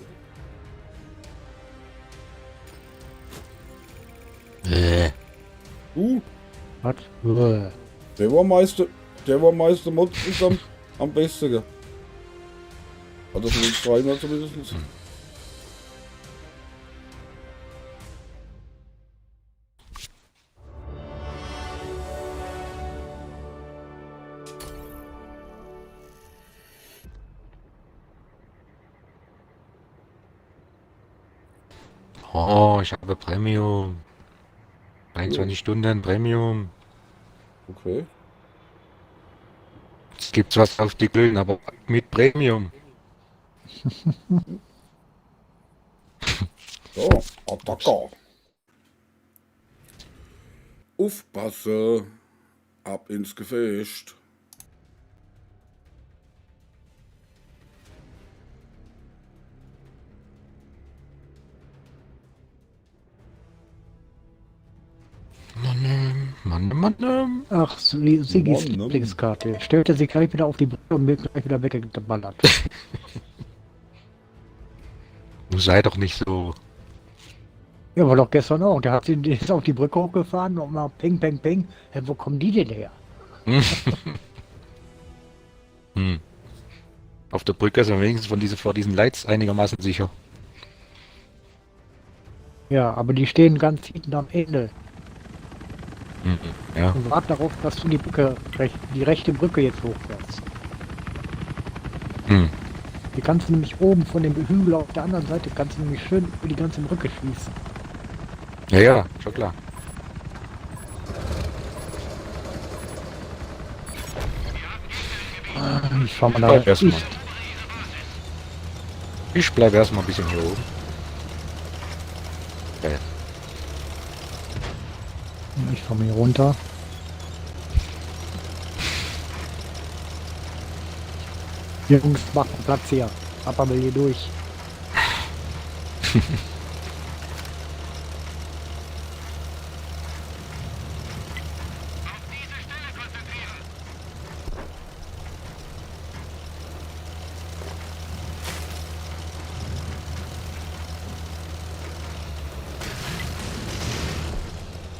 Was? Der war Meister Mod ist am besten, gell? Hat das jetzt dreimal zumindest. Oh, ich habe Premium. 21 Stunden Premium. Okay. Jetzt gibt's was auf die Grillen, aber mit Premium. So, Attacke. Aufpasse. Ab ins Gefecht. Mann. Ach, Sigis Mann, ne? Lieblingskarte. Stellte sie gleich wieder auf die Brücke und wird gleich wieder weggeballert. Du sei doch nicht so. Ja, war doch gestern auch. Der hat sie ist auf die Brücke hochgefahren und mal ping, ping, ping. Hey, wo kommen die denn her? Hm. Auf der Brücke ist man wenigstens vor diesen Lights einigermaßen sicher. Ja, aber die stehen ganz hinten am Ende Ja. und warten darauf, dass du die rechte Brücke jetzt hochfährst. Hm. Die kannst du nämlich oben von dem Hügel auf der anderen Seite kannst du nämlich schön über die ganze Brücke schießen. Ja, schon klar. Ich fahr mal da. Bleib erstmal. Ich bleibe erstmal ein bisschen hier oben. Okay. Ich fahr mal hier runter. Jungs, macht Platz hier. Papa will hier durch.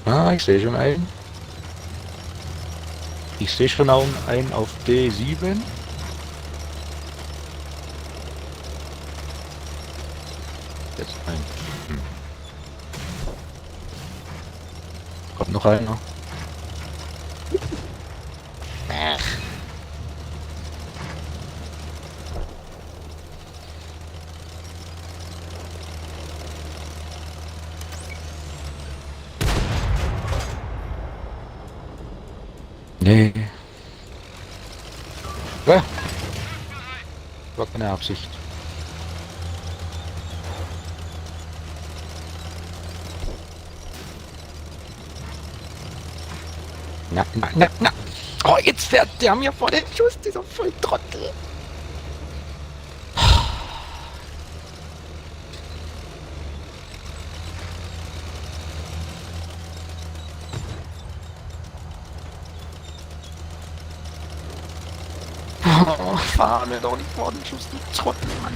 Ah, ich sehe schon einen. Ich sehe schon auch einen auf D7. Jetzt ein. Kommt noch einer. Nee. War keine Absicht. Na. Oh, jetzt fährt der mir vor den Schuss, dieser Volltrottel. Oh, fahr mir doch nicht vor den Schuss, du Trottel, Mann.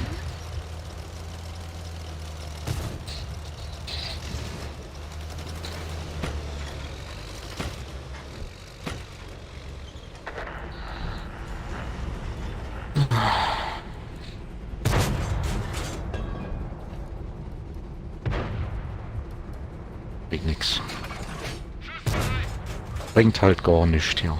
Bringt nix. Bringt halt gar nichts hier.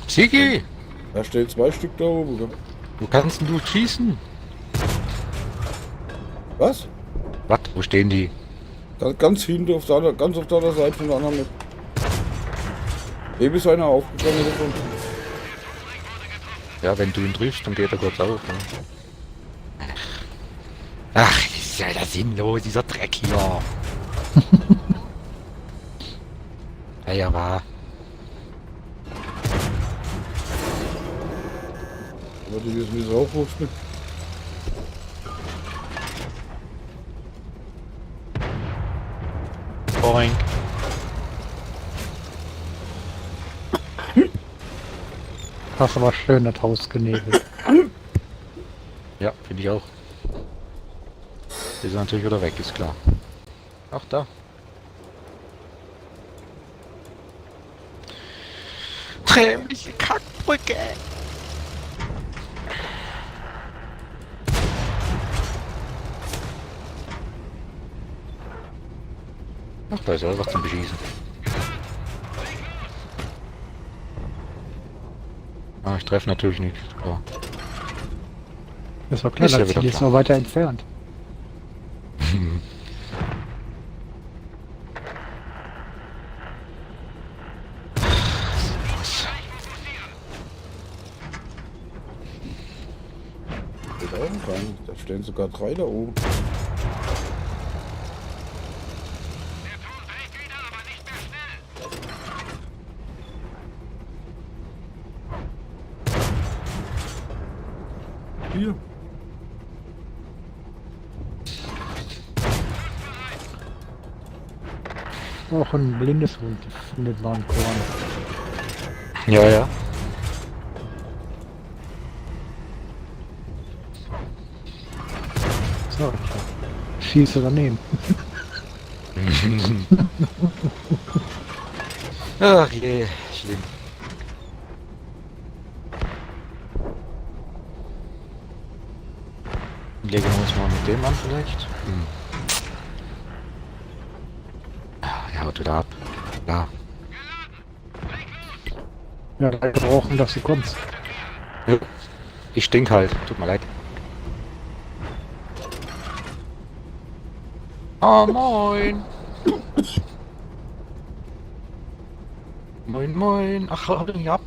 Sigi, Da steht 2 Stück da oben. Gell? wo kannst denn du schießen? Was? Was? Wo stehen die? Ganz hinten auf der, ganz auf der anderen Seite von der anderen Map. Eben ist einer aufgegangen davon. Ja, wenn du ihn triffst, dann geht er kurz auf. Ja. Ach, das ist ja der sinnlos, dieser Dreck hier. Ja, ja, war. Aber die wissen, wie sie aufrufen. Boing. Hast aber schön das Haus genebelt. Ja, finde ich auch. Ist er natürlich wieder weg, ist klar. Ach, da. Dämliche Kackbrücke. Ach, da ist ja was zum Beschießen. Ah, ich treffe natürlich nicht. Klar. Das war klar, Ist ja das wieder Ziel ist klar. noch weiter entfernt. Geht auch noch gar nicht. Da stehen sogar 3 da oben. Hier. Auch ein blindes Hund findet man Korn. Ja, ja. So, ich schieße daneben. Ach je, schlimm. Legen wir uns mal mit dem an vielleicht. Ah, er haut wieder ab. Ja. Ja, da brauchen, dass du kommst. Ich stink halt, tut mir leid. Oh moin! Moin moin! Ach, hau den ab!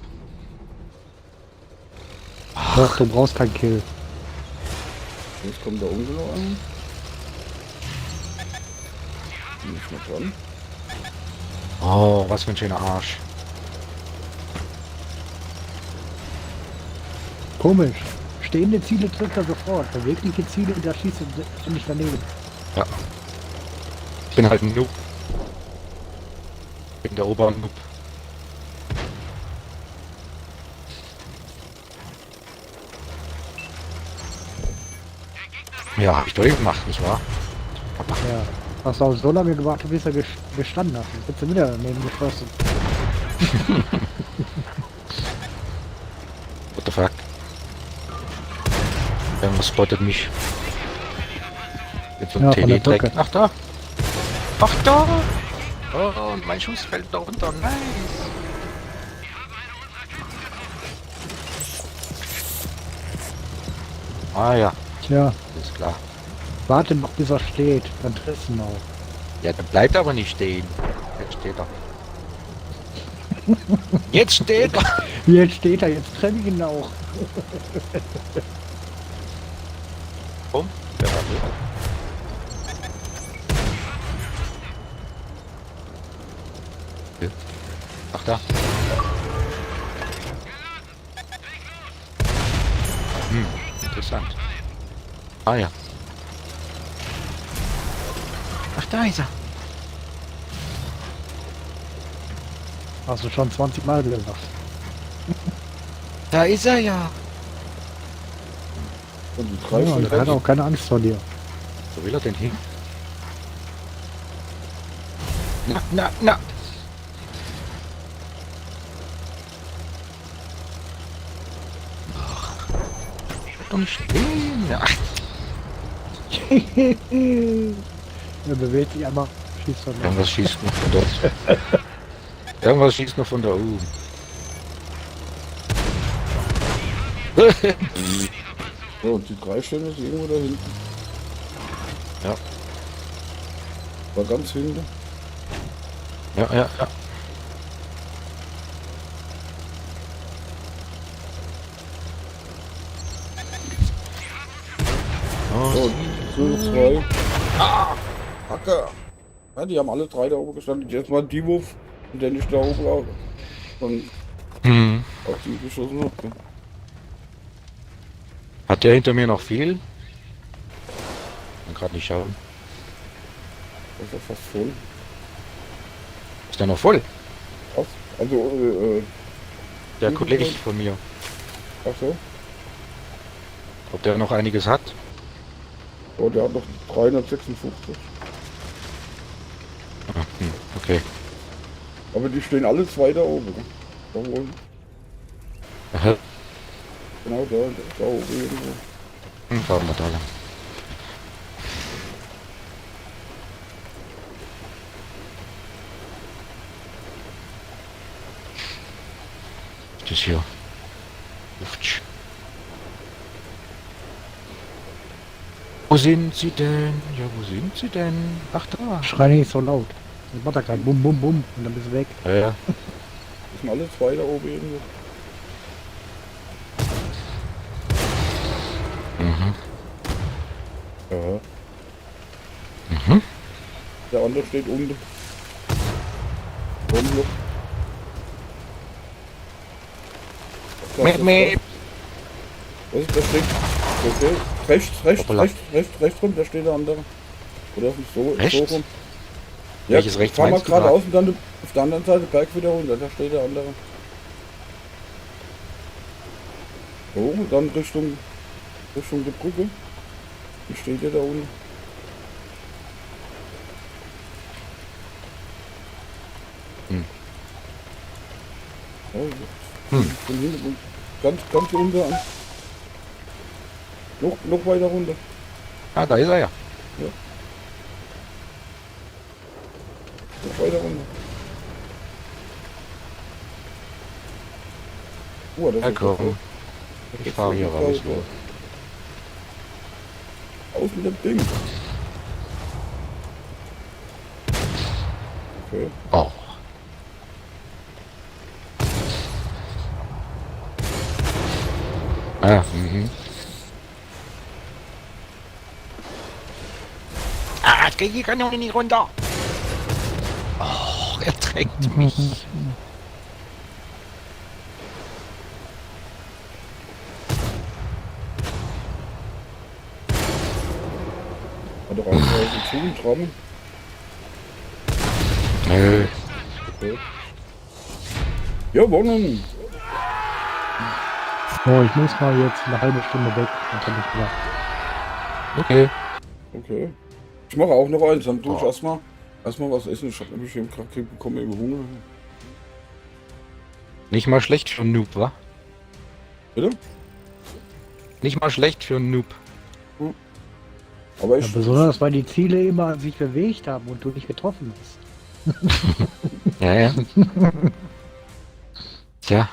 Doch, du brauchst keinen Kill. Jetzt kommt der Onkel noch an. Nicht mehr dran. Oh, was für ein schöner Arsch. Komisch. Stehende Ziele trifft er sofort. Bewegliche Ziele, da schießt er nicht daneben. Ja. Ich bin halt ein Noob. Ich bin der Ober-Noob. Ja, hab ich doch gemacht, nicht wahr? Ja. Hast du auch so lange gewartet, bis er gestanden hat. Jetzt bist du wieder daneben geschossen. What the fuck? Irgendwas spottet mich. Jetzt so ein Ja, von der Tele-Dreck. Brücke. Ach da! Ach da! Oh, und mein Schuss fällt da runter. Nice! Ah ja, Tja, ist klar. warte noch bis er steht. Dann triffst du ihn auch. Ja, der bleibt aber nicht stehen. Jetzt steht er. Jetzt steht er! Jetzt steht er, jetzt trenne ich ihn auch. Komm, der war gut. Ach da. Interessant. Ah ja. Ach, da ist er. Hast du schon 20 Mal gesagt. Da ist er ja. Und die 3 Ja, von und er hat rechts. auch keine Angst vor dir. Wo will er denn hin? Na. Ach, ich will doch nicht stehen. Ja. Er bewegt sich einmal, schießt dann noch. Irgendwas schießt noch von dort. Irgendwas schießt noch von da oben. So, und die 3 stehen jetzt irgendwo da hinten. Ja. War ganz hinten. Ja. So, so 2. Hacker! Ja, die haben alle 3 da oben gestanden. Jetzt mal die Wurf, der nicht da oben lag. Und Hm. auf die geschossen hat. Gell. Hat der hinter mir noch viel? Kann gerade nicht schauen. Das ist ja fast voll. Ist der noch voll? Was? Also, Der Kollege von mir. ach so. Ob der noch einiges hat? Oh, der hat noch 356. Ah, okay. Aber die stehen alle 2 da oben. Gell. Da oben. Aha. Genau da oben irgendwo. Fahren wir da lang. Das hier. Uftsch. Wo sind sie denn? Ja, wo sind sie denn? Ach da. Schrei nicht so laut. Dann macht er gerade bum bum bum und dann bist du weg. Ja. Die sind alle 2 da oben irgendwo. Mhm. Ja. Mhm. Der andere steht unten. Rumloch. Mäh. Was ist da steht? Okay. Rechts Hoppala. rum, da steht der andere. Oder so Rechts? rum. Welches rechts fahr mal meinst du geradeaus und dann auf der anderen Seite Berg wieder runter, da steht der andere. So, und dann Richtung die Brücke. Wie steht der da unten? Hm. Oh, von hinten, ganz unten an. Noch weiter runter. Ah, da ist er ja. Noch weiter runter. Das Ja, ist komm. Ich fahre hier raus. Aus mit dem Ding. Okay. Oh. Ah, mhm. Ah, jetzt geht die Kanone nicht runter. Oh, er drängt mich. Hat doch einen Zugentraben. Nö. Okay. Gewonnen! So, ich muss mal jetzt eine halbe Stunde weg. Dann kann ich wieder. Okay. Okay. Ich mache auch noch eins, dann tue ich Oh. erstmal was essen. Ich habe nämlich eben gerade bekommen, eben Hunger. Nicht mal schlecht für einen Noob, wa? Bitte? Nicht mal schlecht für einen Noob. Aber Ja, ich. besonders weil die Ziele immer sich bewegt haben und du nicht getroffen hast. Ja. Tja.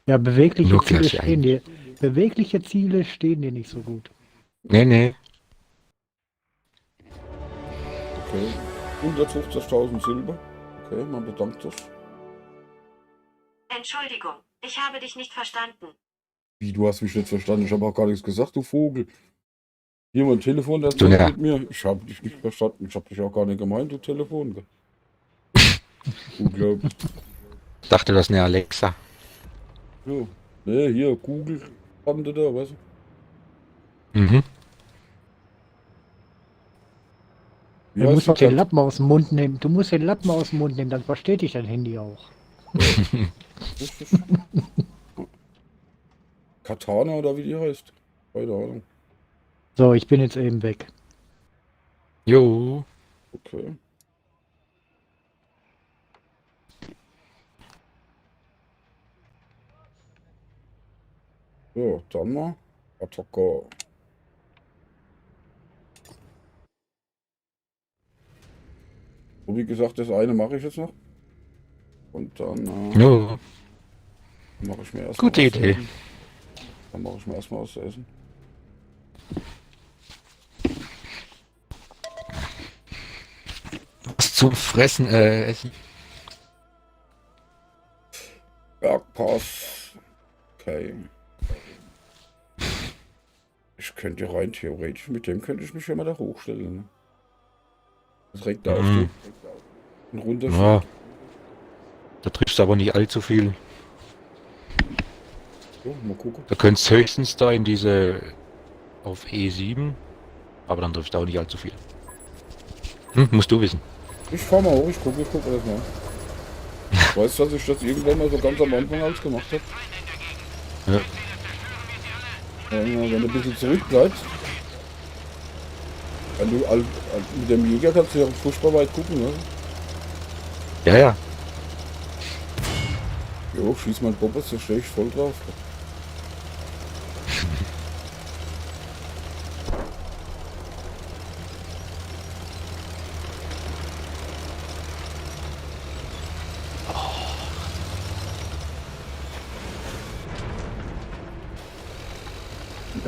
Ja, bewegliche Nur Ziele gleich stehen dir. Bewegliche Ziele stehen dir nicht so gut. Nee. Okay. 150.000 Silber. Okay, man bedankt sich. Entschuldigung, ich habe dich nicht verstanden. Wie, du hast mich nicht verstanden? Ich habe auch gar nichts gesagt, du Vogel. Hier mein Telefon, der Du, ja. mit mir. Ich habe dich nicht verstanden. Ich habe dich auch gar nicht gemeint, du Telefon. Gell? Unglaublich. Dachte, das ist eine Alexa. Ja. Nee, hier, Google. Bande da, weißt du? Mhm. Wie Du heißt musst die doch den Katze? Lappen aus dem Mund nehmen. Du musst den Lappen aus dem Mund nehmen, dann versteht dich dein Handy auch. Richtig. Katana oder wie die heißt. Keine Ahnung. So, ich bin jetzt eben weg. Jo. Okay. So, dann mal. Attacke. So, wie gesagt, das eine mache ich jetzt noch. Und dann Ja, mache ich mir erstmal gute was zu Idee. essen. Dann mache ich mir erstmal was zu essen. Was zum Fressen, essen. Bergpass. Okay. Ich könnte rein theoretisch, mit dem könnte ich mich ja mal da hochstellen. Ne? Das regt da auf Mhm. die und runter. Ja, da triffst du aber nicht allzu viel. So, mal gucken. Da könntest höchstens da in diese auf E7, aber dann triffst du auch nicht allzu viel. Musst du wissen. Ich fahr mal hoch, ich gucke das mal. Ich weiß, dass ich das irgendwann mal so ganz am Anfang alles gemacht habe. Ja. Wenn du ein bisschen zurückbleibst, wenn du mit dem Jäger kannst du ja furchtbar weit gucken, ne? Ja, ja. Jo, schieß mal Bobbers, da stehe ich voll drauf.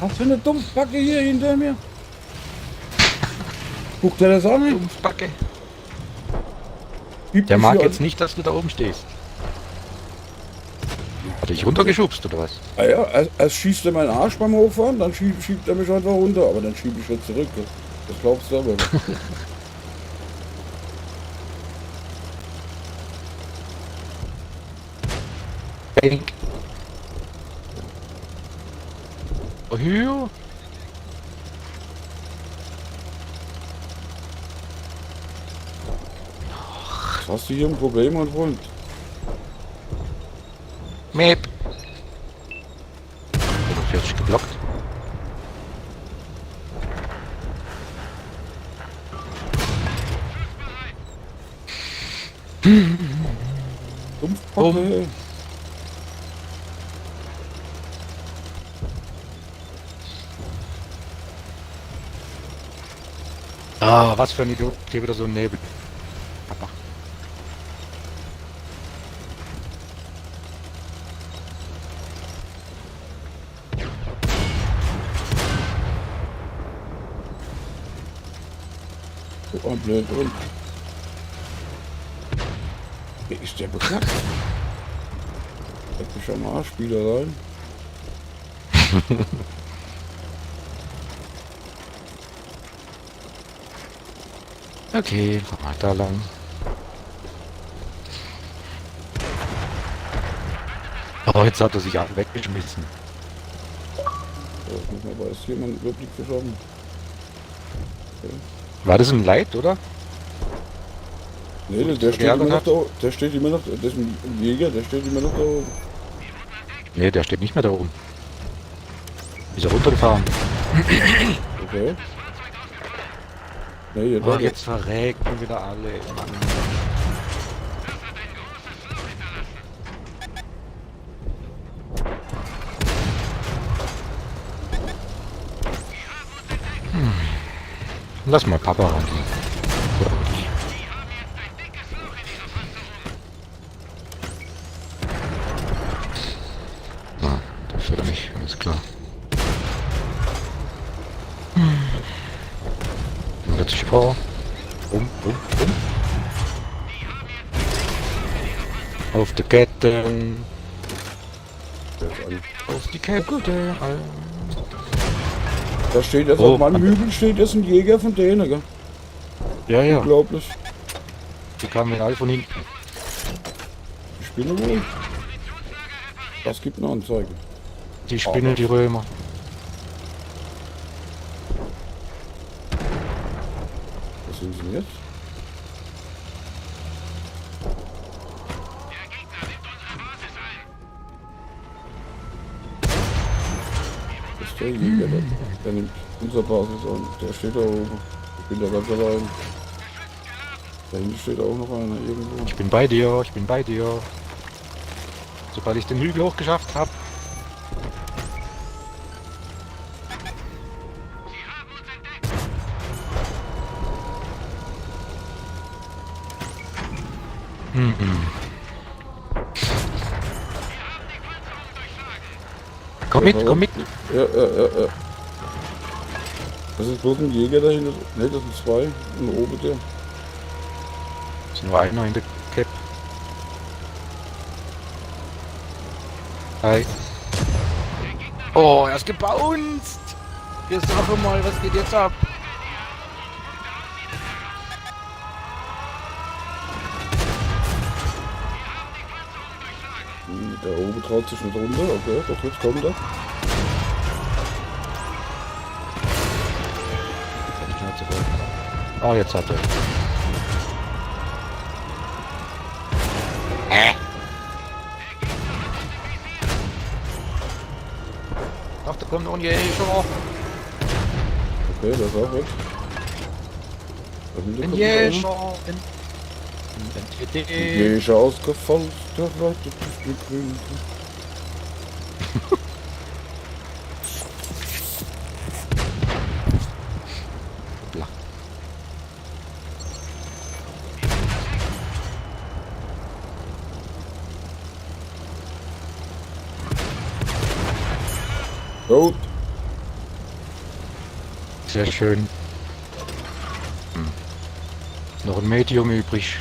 Was für eine Dumpfbacke hier hinter mir? Guckt er das an? Dumpfbacke. Piept Der mich mag hier jetzt nicht, dass du da oben stehst. Hat dich runtergeschubst oder was? an. Ah ja, erst schießt er meinen Arsch beim Hochfahren, dann schiebt er mich einfach runter, aber dann schiebe ich wieder zurück. Das glaubst du aber. Bank. Oh, hier. Hast du hier ein Problem, mein Freund? Map. Ich hab dich geblockt. Dumpfbacke. Ah, was für ein Idiot. Hier wieder so ein Nebel. Papa. So ein blöd und. Wer ist der beknackt? Leck mich am Arsch, Spielereien. Okay, fahr mal da lang. Oh, jetzt hat er sich auch weggeschmissen. So, ich muss mal weiß jemand einen Überblick verschaffen. War das ein Leid, oder? Nee, der steht immer noch da oben. Der steht immer noch, das ist ein Jäger, der steht immer noch da oben. Nee, der steht nicht mehr da oben. Ist er runtergefahren? Okay. Nee, hier Oh, da. jetzt verrecken wieder alle. Mann. Lass mal Papa ran. Oder dich. Ah, das führt er nicht, alles klar. 40 vor. Auf die Ketten. Auf die Kette. Da steht jetzt Oh, auf meinem Hügel steht jetzt ein Jäger von denen, gell? Ja, ja. Unglaublich. Die kamen ja alle von hinten. Die Spinne wohl. Das gibt eine Anzeige. Die Spinne, die Römer. Was sind sie denn jetzt? Das ist der Jäger, der nimmt unsere Basis an. Der steht da oben. Ich bin da ganz allein. Da hinten steht auch noch einer irgendwo. Ich bin bei dir, ich bin bei dir. Sobald ich den Hügel hochgeschafft habe. Mhm. Komm mit, komm mit. Ja. Das ist bloß ein Jäger dahinter. Ne, das sind zwei. Und oben der. Ist nur einer in der Cap. Hi. Oh, er ist gebounced. Hier sag mal, was geht jetzt ab? Der oben traut sich nicht runter. Okay, doch, jetzt kommt er. Oh, jetzt hat er. Ach, da kommt noch ein Jäger. Okay, das ist auch weg. Dahinter Ein kommt Jäger. einer. Ein TT. Jäger ausgefallen. Der reitet sich die Grün. Gut. Sehr schön. Noch ein Medium übrig.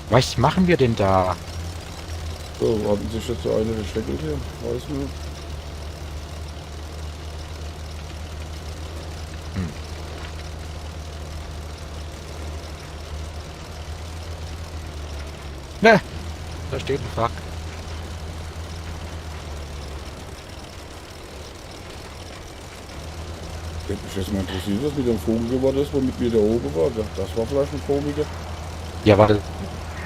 Was machen wir denn da? So, hatten sich jetzt so eine versteckelt hier? Weiß nicht. Ne, da steht ein Fuck. Hätte mich jetzt mal interessiert, was mit dem Vogel geworden ist, womit wir da oben waren. Das war vielleicht ein Komiker. Ja, warte.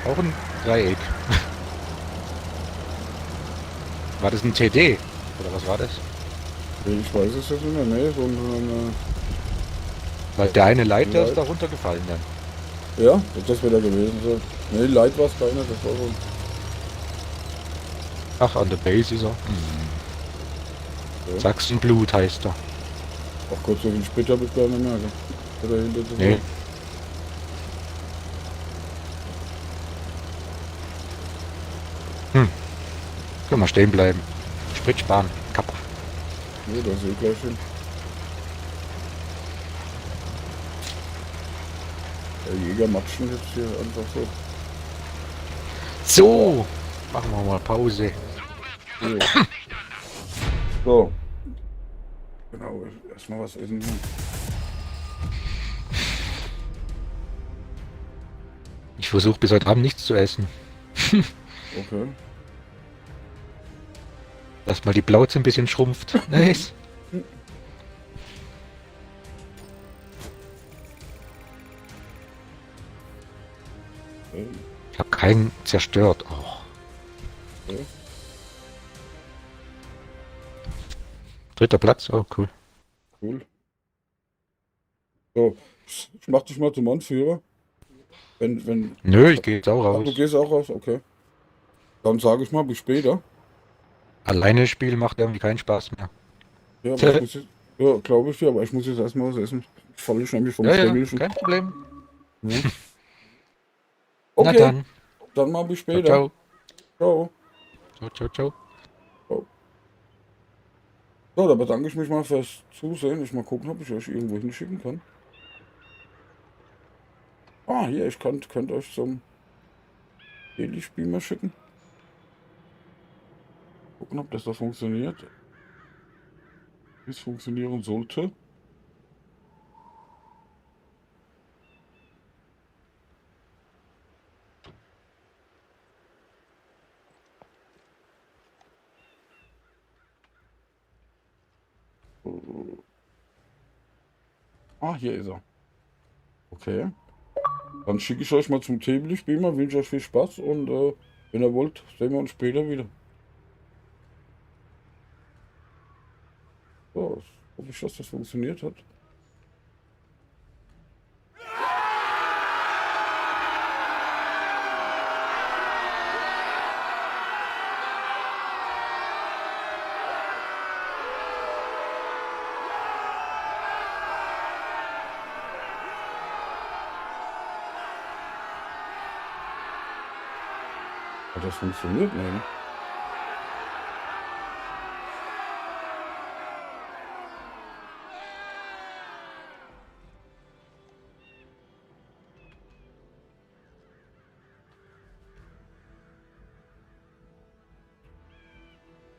Auch ein Dreieck. War das ein TD? Oder was war das? Ich weiß es jetzt nicht mehr, ne? Sondern, Weil der eine Leiter Leit. ist da runtergefallen dann. ja, das wäre da gewesen sein. Ne, Leid war es keiner, das war so. Ach, an der Base ist er. Ja. Sachsenblut heißt er. Ach Gott, so viel Sprit habe ich gar nicht mehr. Gell? Oder hinter zu Nee. Können wir stehen bleiben. Sprit sparen. Kappa. Ja, da ist eh gleich hin. Der Jäger matschen jetzt hier einfach so. So. Machen wir mal Pause. So. So. Genau, erstmal was essen. Ich versuche bis heute Abend nichts zu essen. Okay. Lass mal die Plauze ein bisschen schrumpft. Nice. Ich habe keinen zerstört. Oh. Okay. Dritter Platz. Oh, cool. Cool. So, ich mach dich mal zum Anführer. Wenn. Nö, ich gehe jetzt auch Ach, raus. du gehst auch raus, okay. Dann sage ich mal bis später. Alleine spielen macht irgendwie keinen Spaß mehr. Ja, aber ich muss jetzt, ja, glaube ich ja, aber ich muss jetzt erstmal was essen. Ich falle nämlich vom Ja, Stängelchen. kein Problem. Ja. Na Okay, dann. dann mal bis Ciao, später. ciao. Ciao. Ciao, ciao, ciao. So, da bedanke ich mich mal fürs Zusehen. Ich mal gucken, ob ich euch irgendwo hinschicken kann. Ah, hier, ich könnte euch zum Heli-Spiel mal schicken. Gucken, ob das da funktioniert. Wie es funktionieren sollte. Ah, hier ist er. Okay. Dann schicke ich euch mal zum Table-Spiel, wünsche euch viel Spaß und wenn ihr wollt, sehen wir uns später wieder. So, hoffe ich, dass das funktioniert hat. Hat das funktioniert? Nee, ne?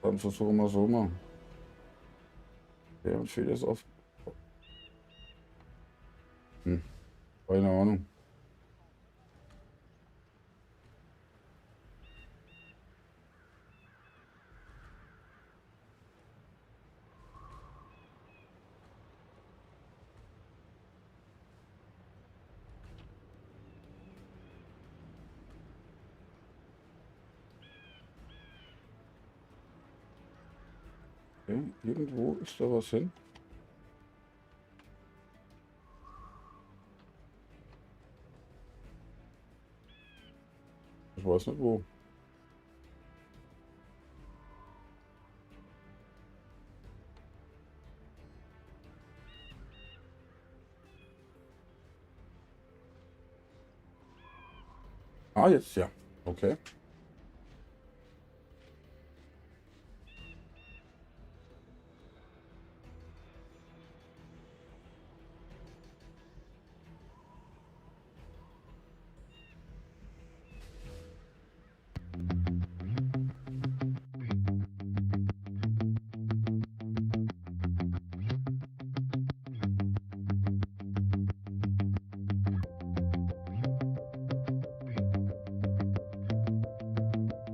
Dann versuchen wir so mal. Ja, und fehlt jetzt auf. Keine Ahnung. Okay, irgendwo ist da was hin. Ich weiß nicht wo. Ah, jetzt ja. Okay.